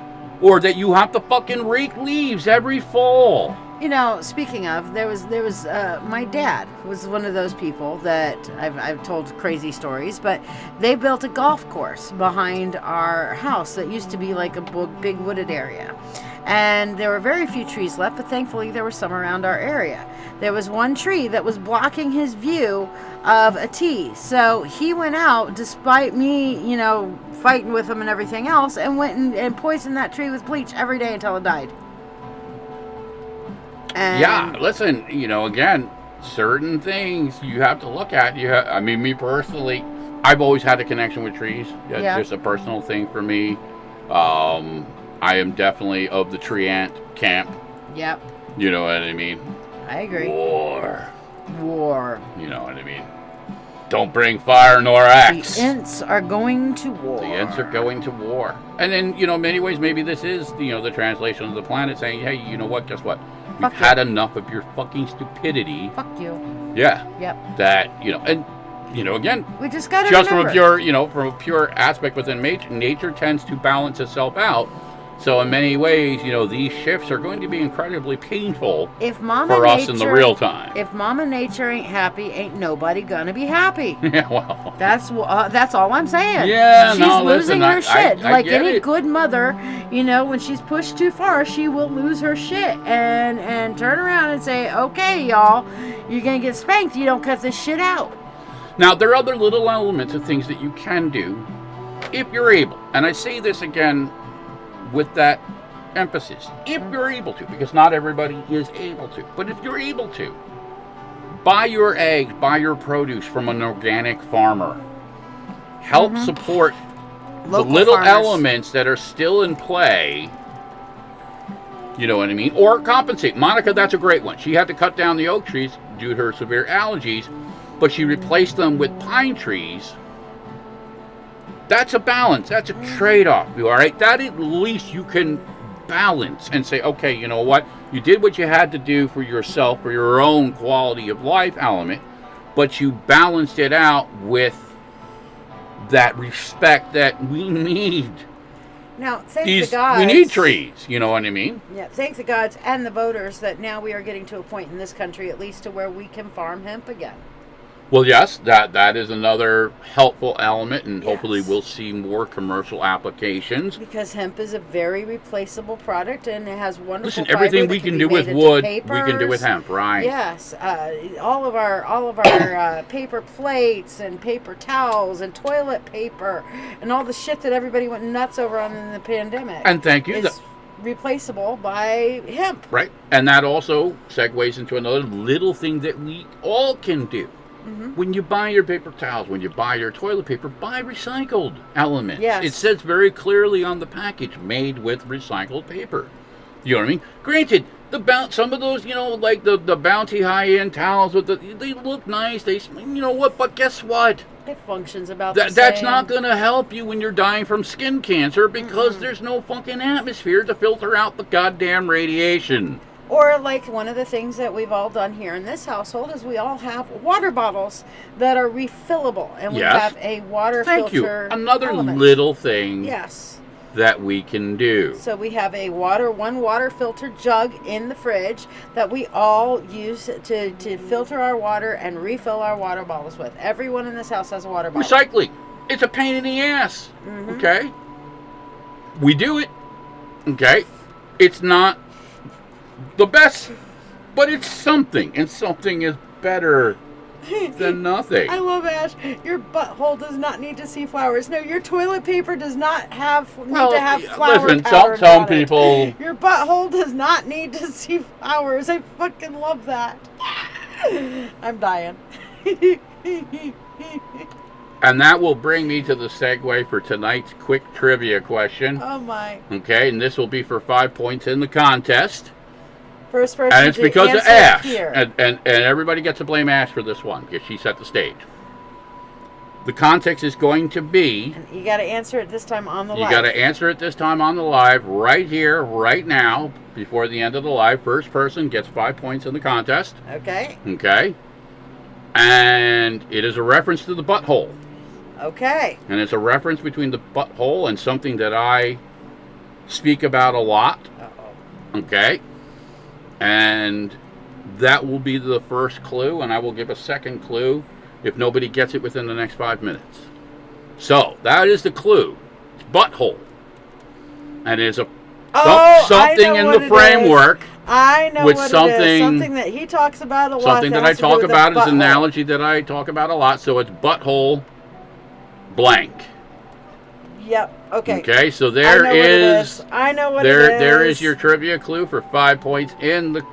Or that you have to fucking rake leaves every fall. You know, speaking of, there was my dad was one of those people that I've told crazy stories, but they built a golf course behind our house that used to be like a big wooded area. And there were very few trees left, but thankfully there were some around our area. There was one tree that was blocking his view of a tee. So he went out, despite me, you know, fighting with him and everything else, and went and poisoned that tree with bleach every day until it died. And Yeah, listen, you know, again, certain things you have to look at. I mean, me personally, I've always had a connection with trees. It's Yeah. just a personal thing for me. I am definitely of the tree ant camp. Yep, You know what I mean? I agree. War. War. You know what I mean? Don't bring fire nor axe. The Ents are going to war. The Ents are going to war. And in, many ways, maybe this is, the translation of the planet saying, hey, you know what, guess what? We've had enough of your fucking stupidity. Fuck you. Yeah. Yep. That, and, again, we just got to just remember. from a pure aspect within nature tends to balance itself out. So in many ways, these shifts are going to be incredibly painful for us in the real time. If Mama Nature ain't happy, ain't nobody gonna be happy. Yeah, well. That's all I'm saying. Yeah, she's no, losing her shit. I like get any it. good mother, when she's pushed too far, she will lose her shit and turn around and say, "Okay, y'all, you're gonna get spanked. You don't cut this shit out." Now, there are other little elements of things that you can do if you're able. And I say this again with that emphasis. If you're able to, because not everybody is able to. But if you're able to, buy your eggs, buy your produce from an organic farmer. Help support Local the little farmers. elements that are still in play. You know what I mean? Or compensate. Monica, that's a great one. She had to cut down the oak trees due to her severe allergies, but she replaced them with pine trees. That's a balance. That's a trade-off. All right? That at least you can balance and say, okay, you know what? You did what you had to do for yourself, for your own quality of life element, but you balanced it out with that respect that we need. Now, thank the gods. We need trees. You know what I mean? Yeah, thank the gods and the voters that now we are getting to a point in this country, at least to where we can farm hemp again. Well, yes, that is another helpful element, and hopefully we'll see more commercial applications. Because hemp is a very replaceable product, and it has wonderful. Listen, fiber everything that we can be do made with into wood, papers. we can do with hemp, right? Yes, all of our paper plates and paper towels and toilet paper and all the shit that everybody went nuts over on in the pandemic. And thank you. Is replaceable by hemp. Right, and that also segues into another little thing that we all can do. When you buy your paper towels, when you buy your toilet paper, buy recycled elements. Yes. It says very clearly on the package, made with recycled paper. You know what I mean? Granted, some of those, like the Bounty high-end towels, they look nice. But guess what? It functions about the same. That's not going to help you when you're dying from skin cancer because there's no fucking atmosphere to filter out the goddamn radiation. Or like one of the things that we've all done here in this household is we all have water bottles that are refillable, and we have a water Thank filter. you. Another element. little thing. Yes. That we can do. So we have one water filter jug in the fridge that we all use to filter our water and refill our water bottles with. Everyone in this house has a water bottle. Recycling. It's a pain in the ass. Okay? We do it. Okay? It's not the best, but it's something. And something is better than nothing. I love Ash. Your butthole does not need to see flowers. No, your toilet paper does not need to have flower listen, powder some on people. It. Your butthole does not need to see flowers. I fucking love that. I'm dying. And that will bring me to the segue for tonight's quick trivia question. Oh my. Okay, and this will be for 5 points in the contest. First person and it's to because of answer Ash. here. And everybody gets to blame Ash for this one because she set the stage. The context is going to be... And you got to answer it this time on the live. You got to answer it this time on the live, right here, right now, before the end of the live. First person gets 5 points in the contest. Okay. Okay. And it is a reference to the butthole. Okay. And it's a reference between the butthole and something that I speak about a lot. Uh-oh. Okay. And that will be the first clue, and I will give a second clue if nobody gets it within the next 5 minutes. So, that is the clue. It's butthole. And it's something in the framework. I know with what something, it is. Something that he talks about a lot. Something that I talk about is an analogy that I talk about a lot. So, it's butthole blank. Yep. Okay. Okay, so there is. I know what it is. There is your trivia clue for 5 points in the.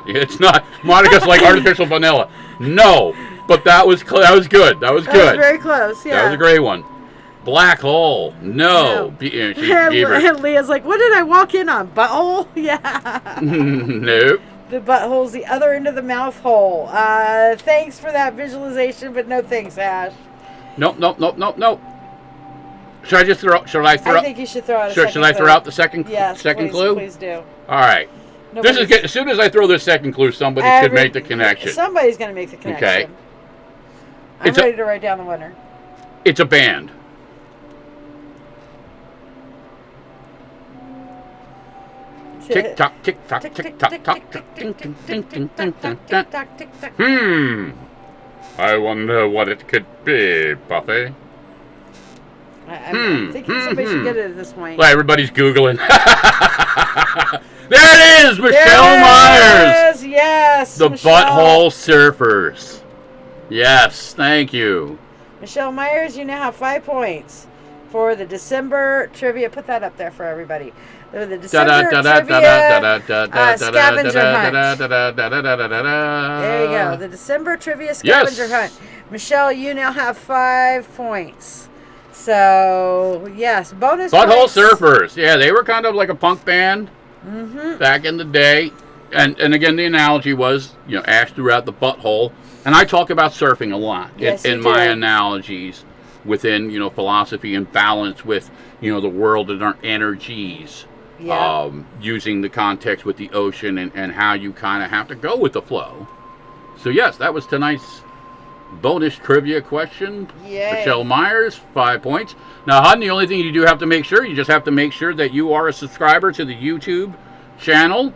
It's not. Monica's like artificial vanilla. No, but that was good. That was good. That was very close. Yeah. That was a great one. Black hole. No. And Leah's like, what did I walk in on? Butthole? Yeah. Nope. The butthole's the other end of the mouth hole. Thanks for that visualization, but no thanks, Ash. Nope. Should I just throw? Should I throw? I think you should throw out a second Should I throw out the second? Yes, second please, clue. Please do. All right. As soon as I throw this second clue, somebody should make the connection. Somebody's going to make the connection. Okay. I'm ready to write down the winner. It's a band. Tick tock, tick tock, tick tock, tock, ting, ting, ting, ting, ting, ting, ting. I wonder what it could be, Buffy. I'm thinking somebody should get it at this point. Well, everybody's Googling. There it is, Michelle Myers. Yes, the Michelle. Butthole Surfers. Yes, thank you. Michelle Myers, you now have 5 points for the December trivia. Put that up there for everybody. The December trivia scavenger hunt. There you go. The December trivia scavenger hunt. Michelle, you now have 5 points. So, yes, bonus Butthole points. Surfers. Yeah, they were kind of like a punk band back in the day. And again, the analogy was, Ash threw out the butthole. And I talk about surfing a lot in my analogies within, philosophy and balance with, the world and our energies. Yeah. Using the context with the ocean and how you kind of have to go with the flow. So, yes, that was tonight's bonus trivia question. Yay. Michelle Myers, 5 points. Now, Hutton, the only thing you do have to make sure, you just have to make sure that you are a subscriber to the YouTube channel.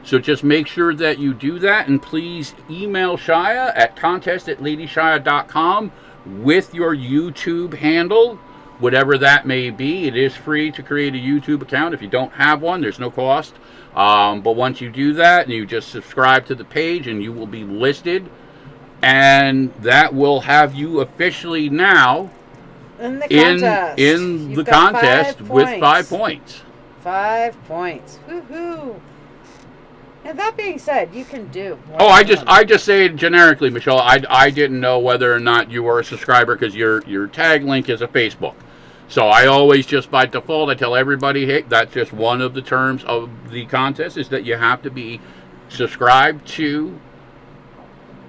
So just make sure that you do that, and please email Shiya at contest@ladyshia.com with your YouTube handle, whatever that may be. It is free to create a YouTube account. If you don't have one, there's no cost. But once you do that, you just subscribe to the page, and you will be listed. And that will have you officially now in the contest with 5 points. 5 points. Woohoo! And that being said, you can do. I just say it generically, Michelle. I didn't know whether or not you were a subscriber because your tag link is a Facebook. So I always just by default I tell everybody, hey, that's just one of the terms of the contest is that you have to be subscribed to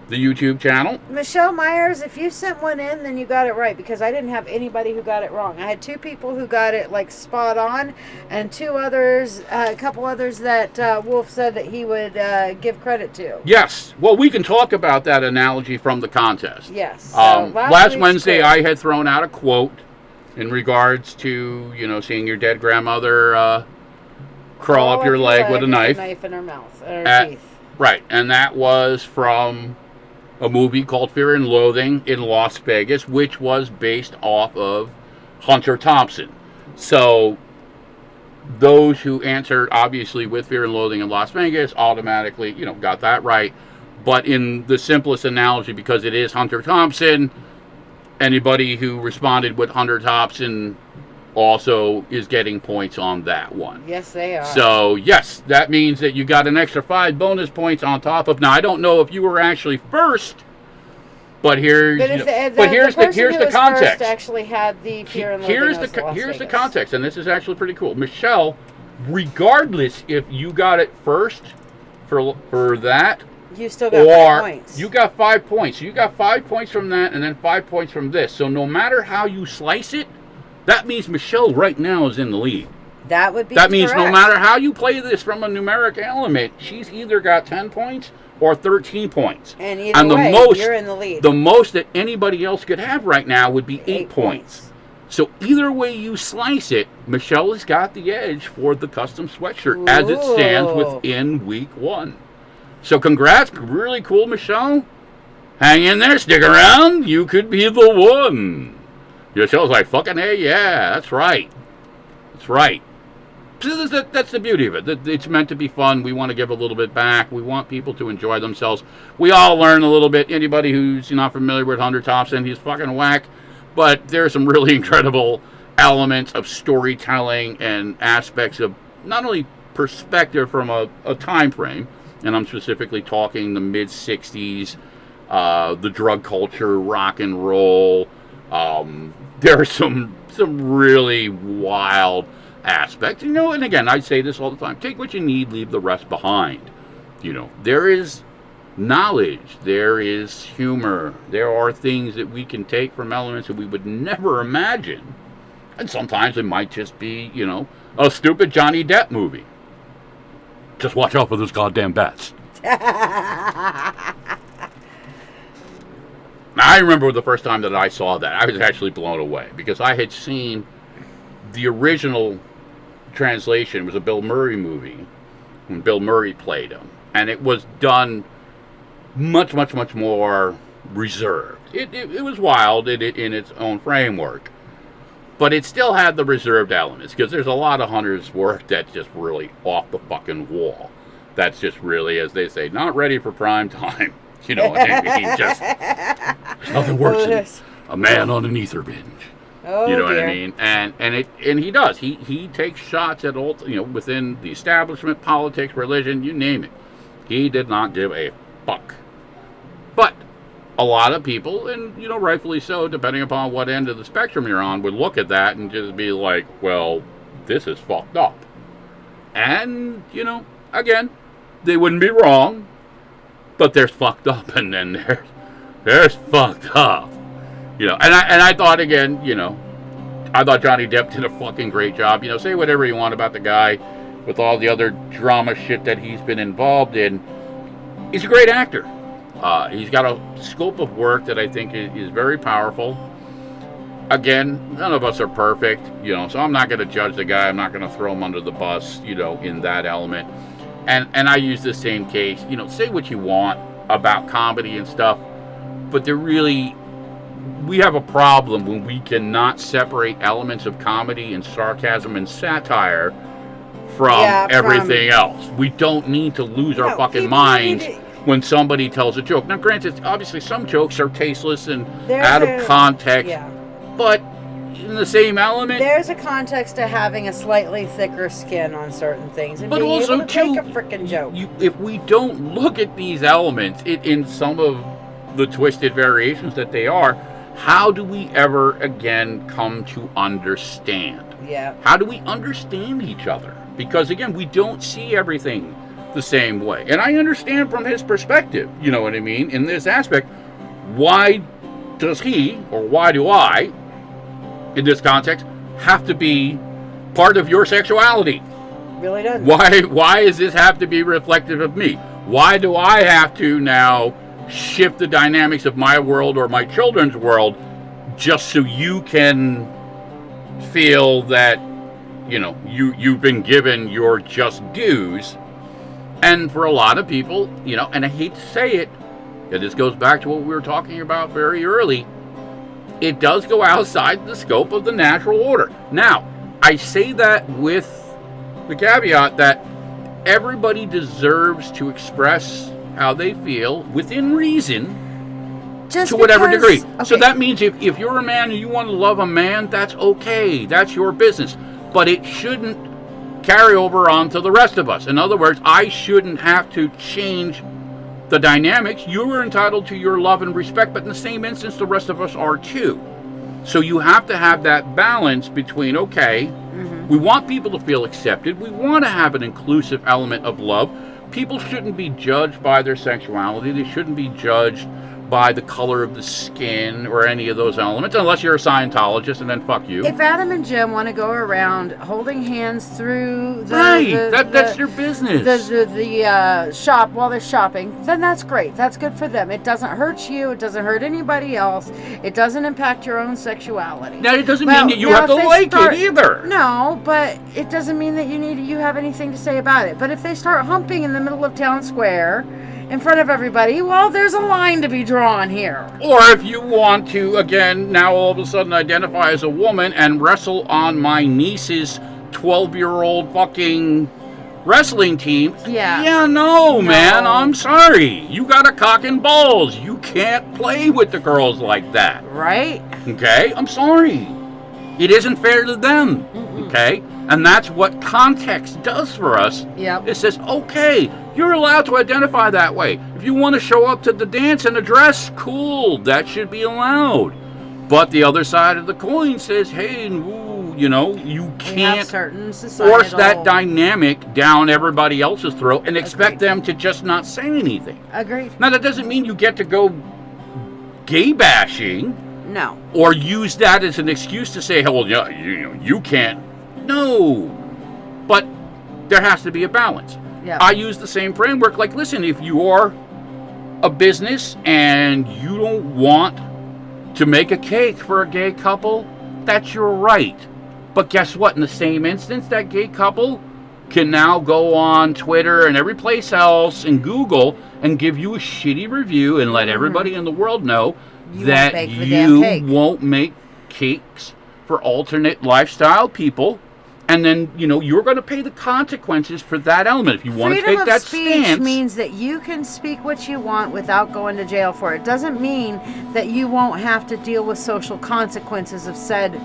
the YouTube channel. Michelle Myers, if you sent one in, then you got it right, because I didn't have anybody who got it wrong. I had 2 people who got it spot on, and 2 others, a couple others that Wolf said that he would give credit to. Yes. Well, we can talk about that analogy from the contest. Yes. So last Wednesday, I had thrown out a quote in regards to seeing your dead grandmother crawl up your leg with a knife. A knife in her mouth, or her teeth. Right, and that was from a movie called Fear and Loathing in Las Vegas, which was based off of Hunter Thompson. So those who answered, obviously, with Fear and Loathing in Las Vegas automatically, got that right. But in the simplest analogy, because it is Hunter Thompson, anybody who responded with Hunter Thompson also is getting points on that one. Yes, they are. So, yes, that means that you got an extra 5 bonus points on top of. Now, I don't know if you were actually first, but here's the context. First actually had the Fear and Loathing. Here's the context, and this is actually pretty cool. Michelle, regardless if you got it first for that, you still got 5 points. You got 5 points. You got 5 points from that, and then 5 points from this. So no matter how you slice it, that means Michelle right now is in the lead. That would be That means no matter how you play this from a numeric element, she's either got 10 points or 13 points. And either way, you're in the lead. The most that anybody else could have right now would be 8 points. So either way you slice it, Michelle has got the edge for the custom sweatshirt as it stands within week 1. So congrats, really cool, Michelle. Hang in there, stick around. You could be the one. Michelle's like, fucking hey, yeah, that's right. That's right. So that's the beauty of it. It's meant to be fun. We want to give a little bit back. We want people to enjoy themselves. We all learn a little bit. Anybody who's not familiar with Hunter Thompson, he's fucking whack. But there's some really incredible elements of storytelling and aspects of not only perspective from a time frame, and I'm specifically talking the mid-'60s, the drug culture, rock and roll. There are some really wild aspects. And again, I say this all the time. Take what you need, leave the rest behind. There is knowledge, there is humor, there are things that we can take from elements that we would never imagine. And sometimes it might just be, a stupid Johnny Depp movie. Just watch out for those goddamn bats. Now, I remember the first time that I saw that, I was actually blown away because I had seen the original translation. It was a Bill Murray movie when Bill Murray played him, and it was done much, much, much more reserved. It was wild in its own framework, but it still had the reserved elements because there's a lot of Hunter's work that's just really off the fucking wall. That's just really, as they say, not ready for prime time. You know what I mean? Just, there's nothing worse than a man on an ether binge. Oh, you know dear. what I mean? And he does. He takes shots at all, within the establishment, politics, religion, you name it. He did not give a fuck. But a lot of people, and rightfully so, depending upon what end of the spectrum you're on, would look at that and just be like, well, this is fucked up. And, again, they wouldn't be wrong. But there's fucked up, and then there's fucked up. And I thought, again, I thought Johnny Depp did a fucking great job. Say whatever you want about the guy with all the other drama shit that he's been involved in. He's a great actor. He's got a scope of work that I think is very powerful. Again, none of us are perfect, so I'm not going to judge the guy. I'm not going to throw him under the bus, in that element. And I use the same case, say what you want about comedy and stuff, but we have a problem when we cannot separate elements of comedy and sarcasm and satire from everything else. We don't need to lose our fucking minds when somebody tells a joke. Now, granted, obviously some jokes are tasteless and out of context, but in the same element, there's a context to having a slightly thicker skin on certain things, and but being also able to take a frickin' joke. If we don't look at these elements in some of the twisted variations that they are, how do we ever again come to understand? Yeah. How do we understand each other? Because again, we don't see everything the same way. And I understand from his perspective, you know what I mean, in this aspect, why does he, or why do I, in this context, have to be part of your sexuality? Really doesn't. Why does this have to be reflective of me? Why do I have to now shift the dynamics of my world or my children's world just so you can feel that, you've been given your just dues? And for a lot of people, and I hate to say it, this goes back to what we were talking about very early, it does go outside the scope of the natural order. Now, I say that with the caveat that everybody deserves to express how they feel within reason to whatever degree. Okay. So that means if you're a man and you want to love a man, that's okay. That's your business. But it shouldn't carry over onto the rest of us. In other words, I shouldn't have to change the dynamics. You are entitled to your love and respect, but in the same instance, the rest of us are too. So you have to have that balance between, we want people to feel accepted. We want to have an inclusive element of love. People shouldn't be judged by their sexuality. They shouldn't be judged by the color of the skin or any of those elements, unless you're a Scientologist, and then fuck you. If Adam and Jim want to go around holding hands through that's their business. The shop while they're shopping, then that's great. That's good for them. It doesn't hurt you. It doesn't hurt anybody else. It doesn't impact your own sexuality. Now, it doesn't mean that you have to like it either. No, but it doesn't mean that you have anything to say about it. But if they start humping in the middle of town square in front of everybody, well, there's a line to be drawn here. Or if you want to, again, now all of a sudden identify as a woman and wrestle on my niece's 12-year-old fucking wrestling team. Yeah. No, man, I'm sorry. You got a cock and balls. You can't play with the girls like that. Right? Okay? I'm sorry. It isn't fair to them. Okay? And that's what context does for us. Yep. It says, okay, you're allowed to identify that way. If you want to show up to the dance in a dress, cool, that should be allowed. But the other side of the coin says, hey, ooh, You We have can't certain societal... force that dynamic down everybody else's throat and expect them to just not say anything. Agreed. Now, that doesn't mean you get to go gay bashing No. or use that as an excuse to say, well, yeah, you can't. No. But there has to be a balance. Yeah. I use the same framework. Like, listen, if you are a business and you don't want to make a cake for a gay couple, that's your right. But guess what? In the same instance, that gay couple can now go on Twitter and every place else and Google and give you a shitty review and let everybody in the world know that you won't make cakes for alternate lifestyle people. And then, you're going to pay the consequences for that element. If you want to take that stance... Freedom of speech means that you can speak what you want without going to jail for it. It doesn't mean that you won't have to deal with social consequences of said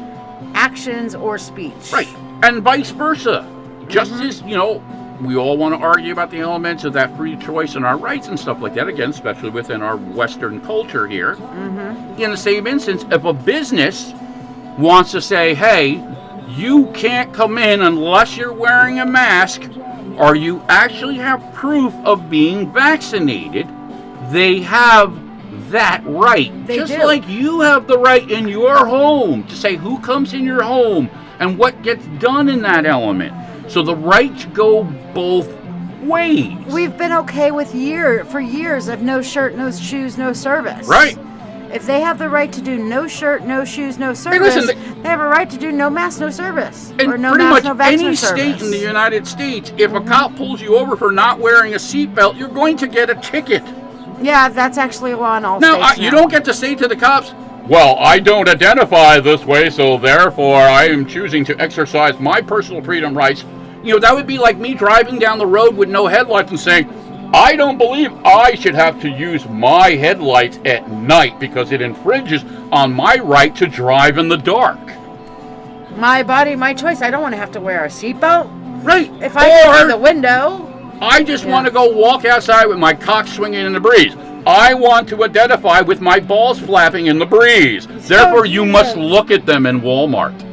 actions or speech. Right. And vice versa. Just as, we all want to argue about the elements of that free choice and our rights and stuff like that, again, especially within our Western culture here. In the same instance, if a business wants to say, hey, you can't come in unless you're wearing a mask or you actually have proof of being vaccinated, they have that right. Just like you have the right in your home to say who comes in your home and what gets done in that element. So the rights go both ways. We've been okay with for years of no shirt, no shoes, no service. Right. If they have the right to do no shirt, no shoes, no service, they have a right to do no mask, no service. And or no pretty mask, much no vaccine any service. state in the United States, if a cop pulls you over for not wearing a seatbelt, you're going to get a ticket. Yeah, that's actually a law in all Now, states you don't get to say to the cops, well, I don't identify this way, so therefore I am choosing to exercise my personal freedom rights. That would be like me driving down the road with no headlights and saying, I don't believe I should have to use my headlights at night because it infringes on my right to drive in the dark. My body, my choice. I don't want to have to wear a seatbelt. Right. If I go through the window. I just want to go walk outside with my cock swinging in the breeze. I want to identify with my balls flapping in the breeze. Therefore, you must look at them in Walmart.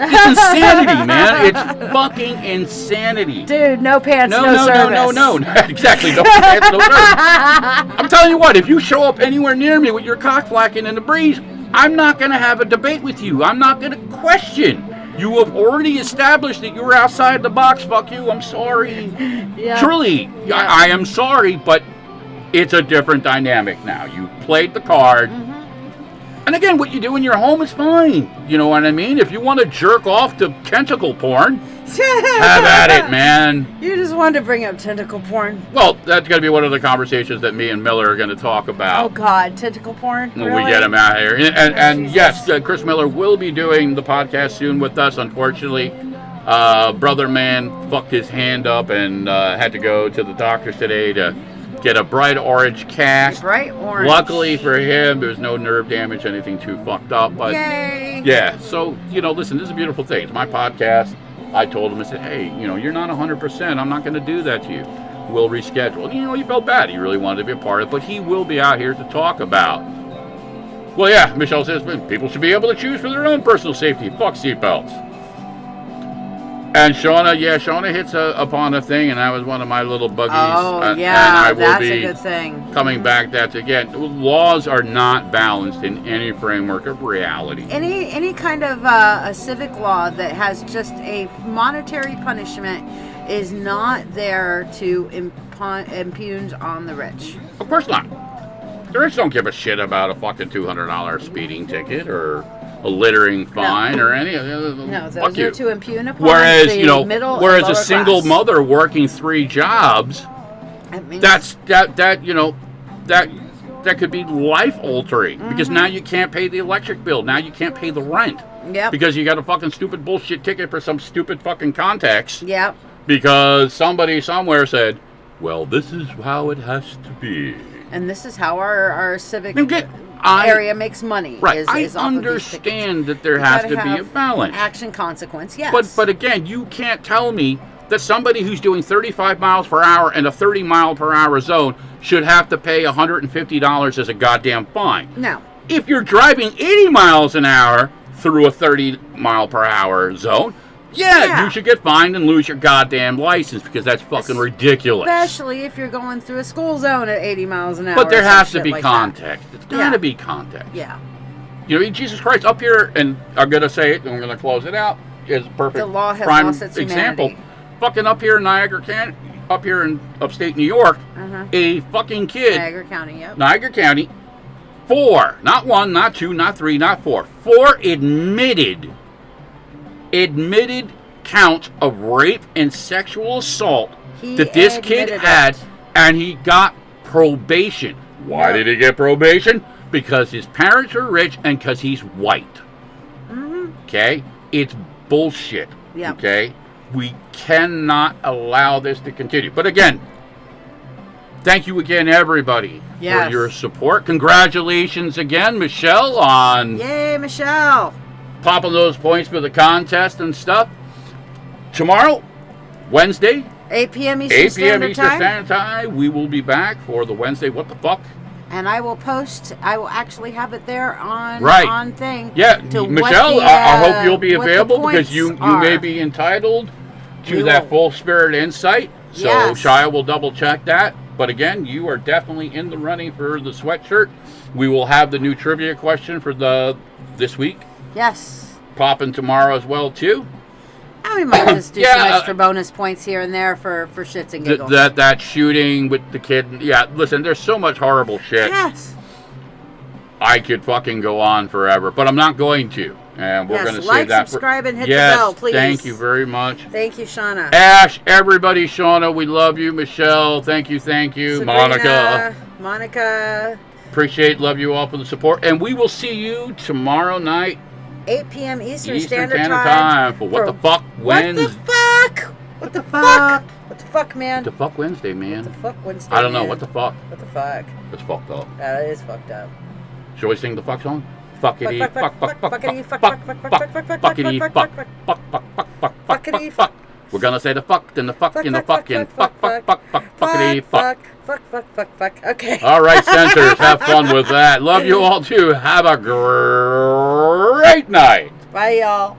It's insanity, man. It's fucking insanity. Dude, no pants, no service. No. Exactly, no pants, no service. I'm telling you what, if you show up anywhere near me with your cock flacking in the breeze, I'm not going to have a debate with you. I'm not going to question. You have already established that you were outside the box. Fuck you. I'm sorry. Yeah. Truly, yeah. I am sorry, but it's a different dynamic now. You played the card. And again, what you do in your home is fine. You know what I mean? If you want to jerk off to tentacle porn, have at it, man. You just wanted to bring up tentacle porn. Well, that's going to be one of the conversations that me and Miller are going to talk about. Oh, God. Tentacle porn? When we get him out here. And yes, Chris Miller will be doing the podcast soon with us, unfortunately. Brother man fucked his hand up and had to go to the doctors today to get a bright orange cast. Bright orange. Luckily for him, there's no nerve damage, anything too fucked up. But yay! Yeah, so, listen, this is a beautiful thing. It's my podcast. I told him, I said, hey, you're not 100%. I'm not going to do that to you. We'll reschedule. And, he felt bad. He really wanted to be a part of it. But he will be out here to talk about. Well, yeah, Michelle says, people should be able to choose for their own personal safety. Fuck seatbelts. And Shauna hits upon a thing, and that was one of my little buggies. Oh, yeah, that's a good thing. Coming back, that's again, laws are not balanced in any framework of reality. Any kind of a civic law that has just a monetary punishment is not there to impugn on the rich. Of course not. The rich don't give a shit about a fucking $200 speeding ticket or a littering fine or any of the No, those are to impugn upon whereas, the middle whereas and a single class. mother working 3 jobs, that could be life altering because now you can't pay the electric bill. Now you can't pay the rent. Yep. Because you got a fucking stupid bullshit ticket for some stupid fucking context. Yep. Because somebody somewhere said, well, this is how it has to be. And this is how our civic area makes money. Right. Is I off understand that there has to be a balance. Action consequence, yes. But again, you can't tell me that somebody who's doing 35 miles per hour in a 30 mile per hour zone should have to pay $150 as a goddamn fine. No. If you're driving 80 miles an hour, through a 30-mile-per-hour zone, yeah, you should get fined and lose your goddamn license because that's fucking ridiculous. Especially if you're going through a school zone at 80 miles an hour. But there has to be like context. It's got to be context. Yeah. You know, Jesus Christ, up here, and I'm going to say it, and I'm going to close it out, is a perfect The law has prime lost its example. humanity. Fucking up here in Niagara County, up here in upstate New York, a fucking kid, Niagara County, yep. Niagara County, 4, not 1, not 2, not 3, not 4, 4 admitted counts of rape and sexual assault that this kid had, and he got probation. Why did he get probation? Because his parents are rich and because he's white. Okay? It's bullshit. Yep. Okay? We cannot allow this to continue. But again, thank you again, everybody, for your support. Congratulations again, Michelle, on Yay, Michelle! popping those points for the contest and stuff. Tomorrow, Wednesday, 8 p.m. 8 p.m. Standard Eastern Time. Standard Time, we will be back for the Wednesday What the Fuck. And I will actually have it there on thing. Yeah, Michelle, I hope you'll be available because you may be entitled to that full spirit insight. So Shiya will double check that. But again, you are definitely in the running for the sweatshirt. We will have the new trivia question for this week. Yes. Popping tomorrow as well too. And we might just do some extra bonus points here and there for shits and giggles. That shooting with the kid. Yeah, listen, there's so much horrible shit. Yes. I could fucking go on forever, but I'm not going to. And we're going to save that. Subscribe, and hit the bell, please. Thank you very much. Thank you, Shauna. Ash, everybody, Shauna, we love you. Michelle, thank you. Sabrina, Monica. Appreciate, love you all for the support. And we will see you tomorrow night. 8 p.m. Eastern Standard Time for What the Fuck Wednesday. What the fuck? What the fuck? What the fuck, man? What the fuck Wednesday, man? What the fuck Wednesday, I don't know. What the fuck? What the fuck? It's fucked up. That is fucked up. Shall we sing the fuck song? Fuckity fuck fuck fuck fuckity fuck fuck fuck fuck fuck fuck fuck fuck fuckity fuck fuck fuck fuck fuck fuck fuck fuck fuckity fuck. We're gonna say the fuck and the fuck and the fuck and fuck fuck fuck fuck fuckity fuck. Fuck. Okay. All right, centers, have fun with that. Love you all too. Have a great night. Bye, y'all.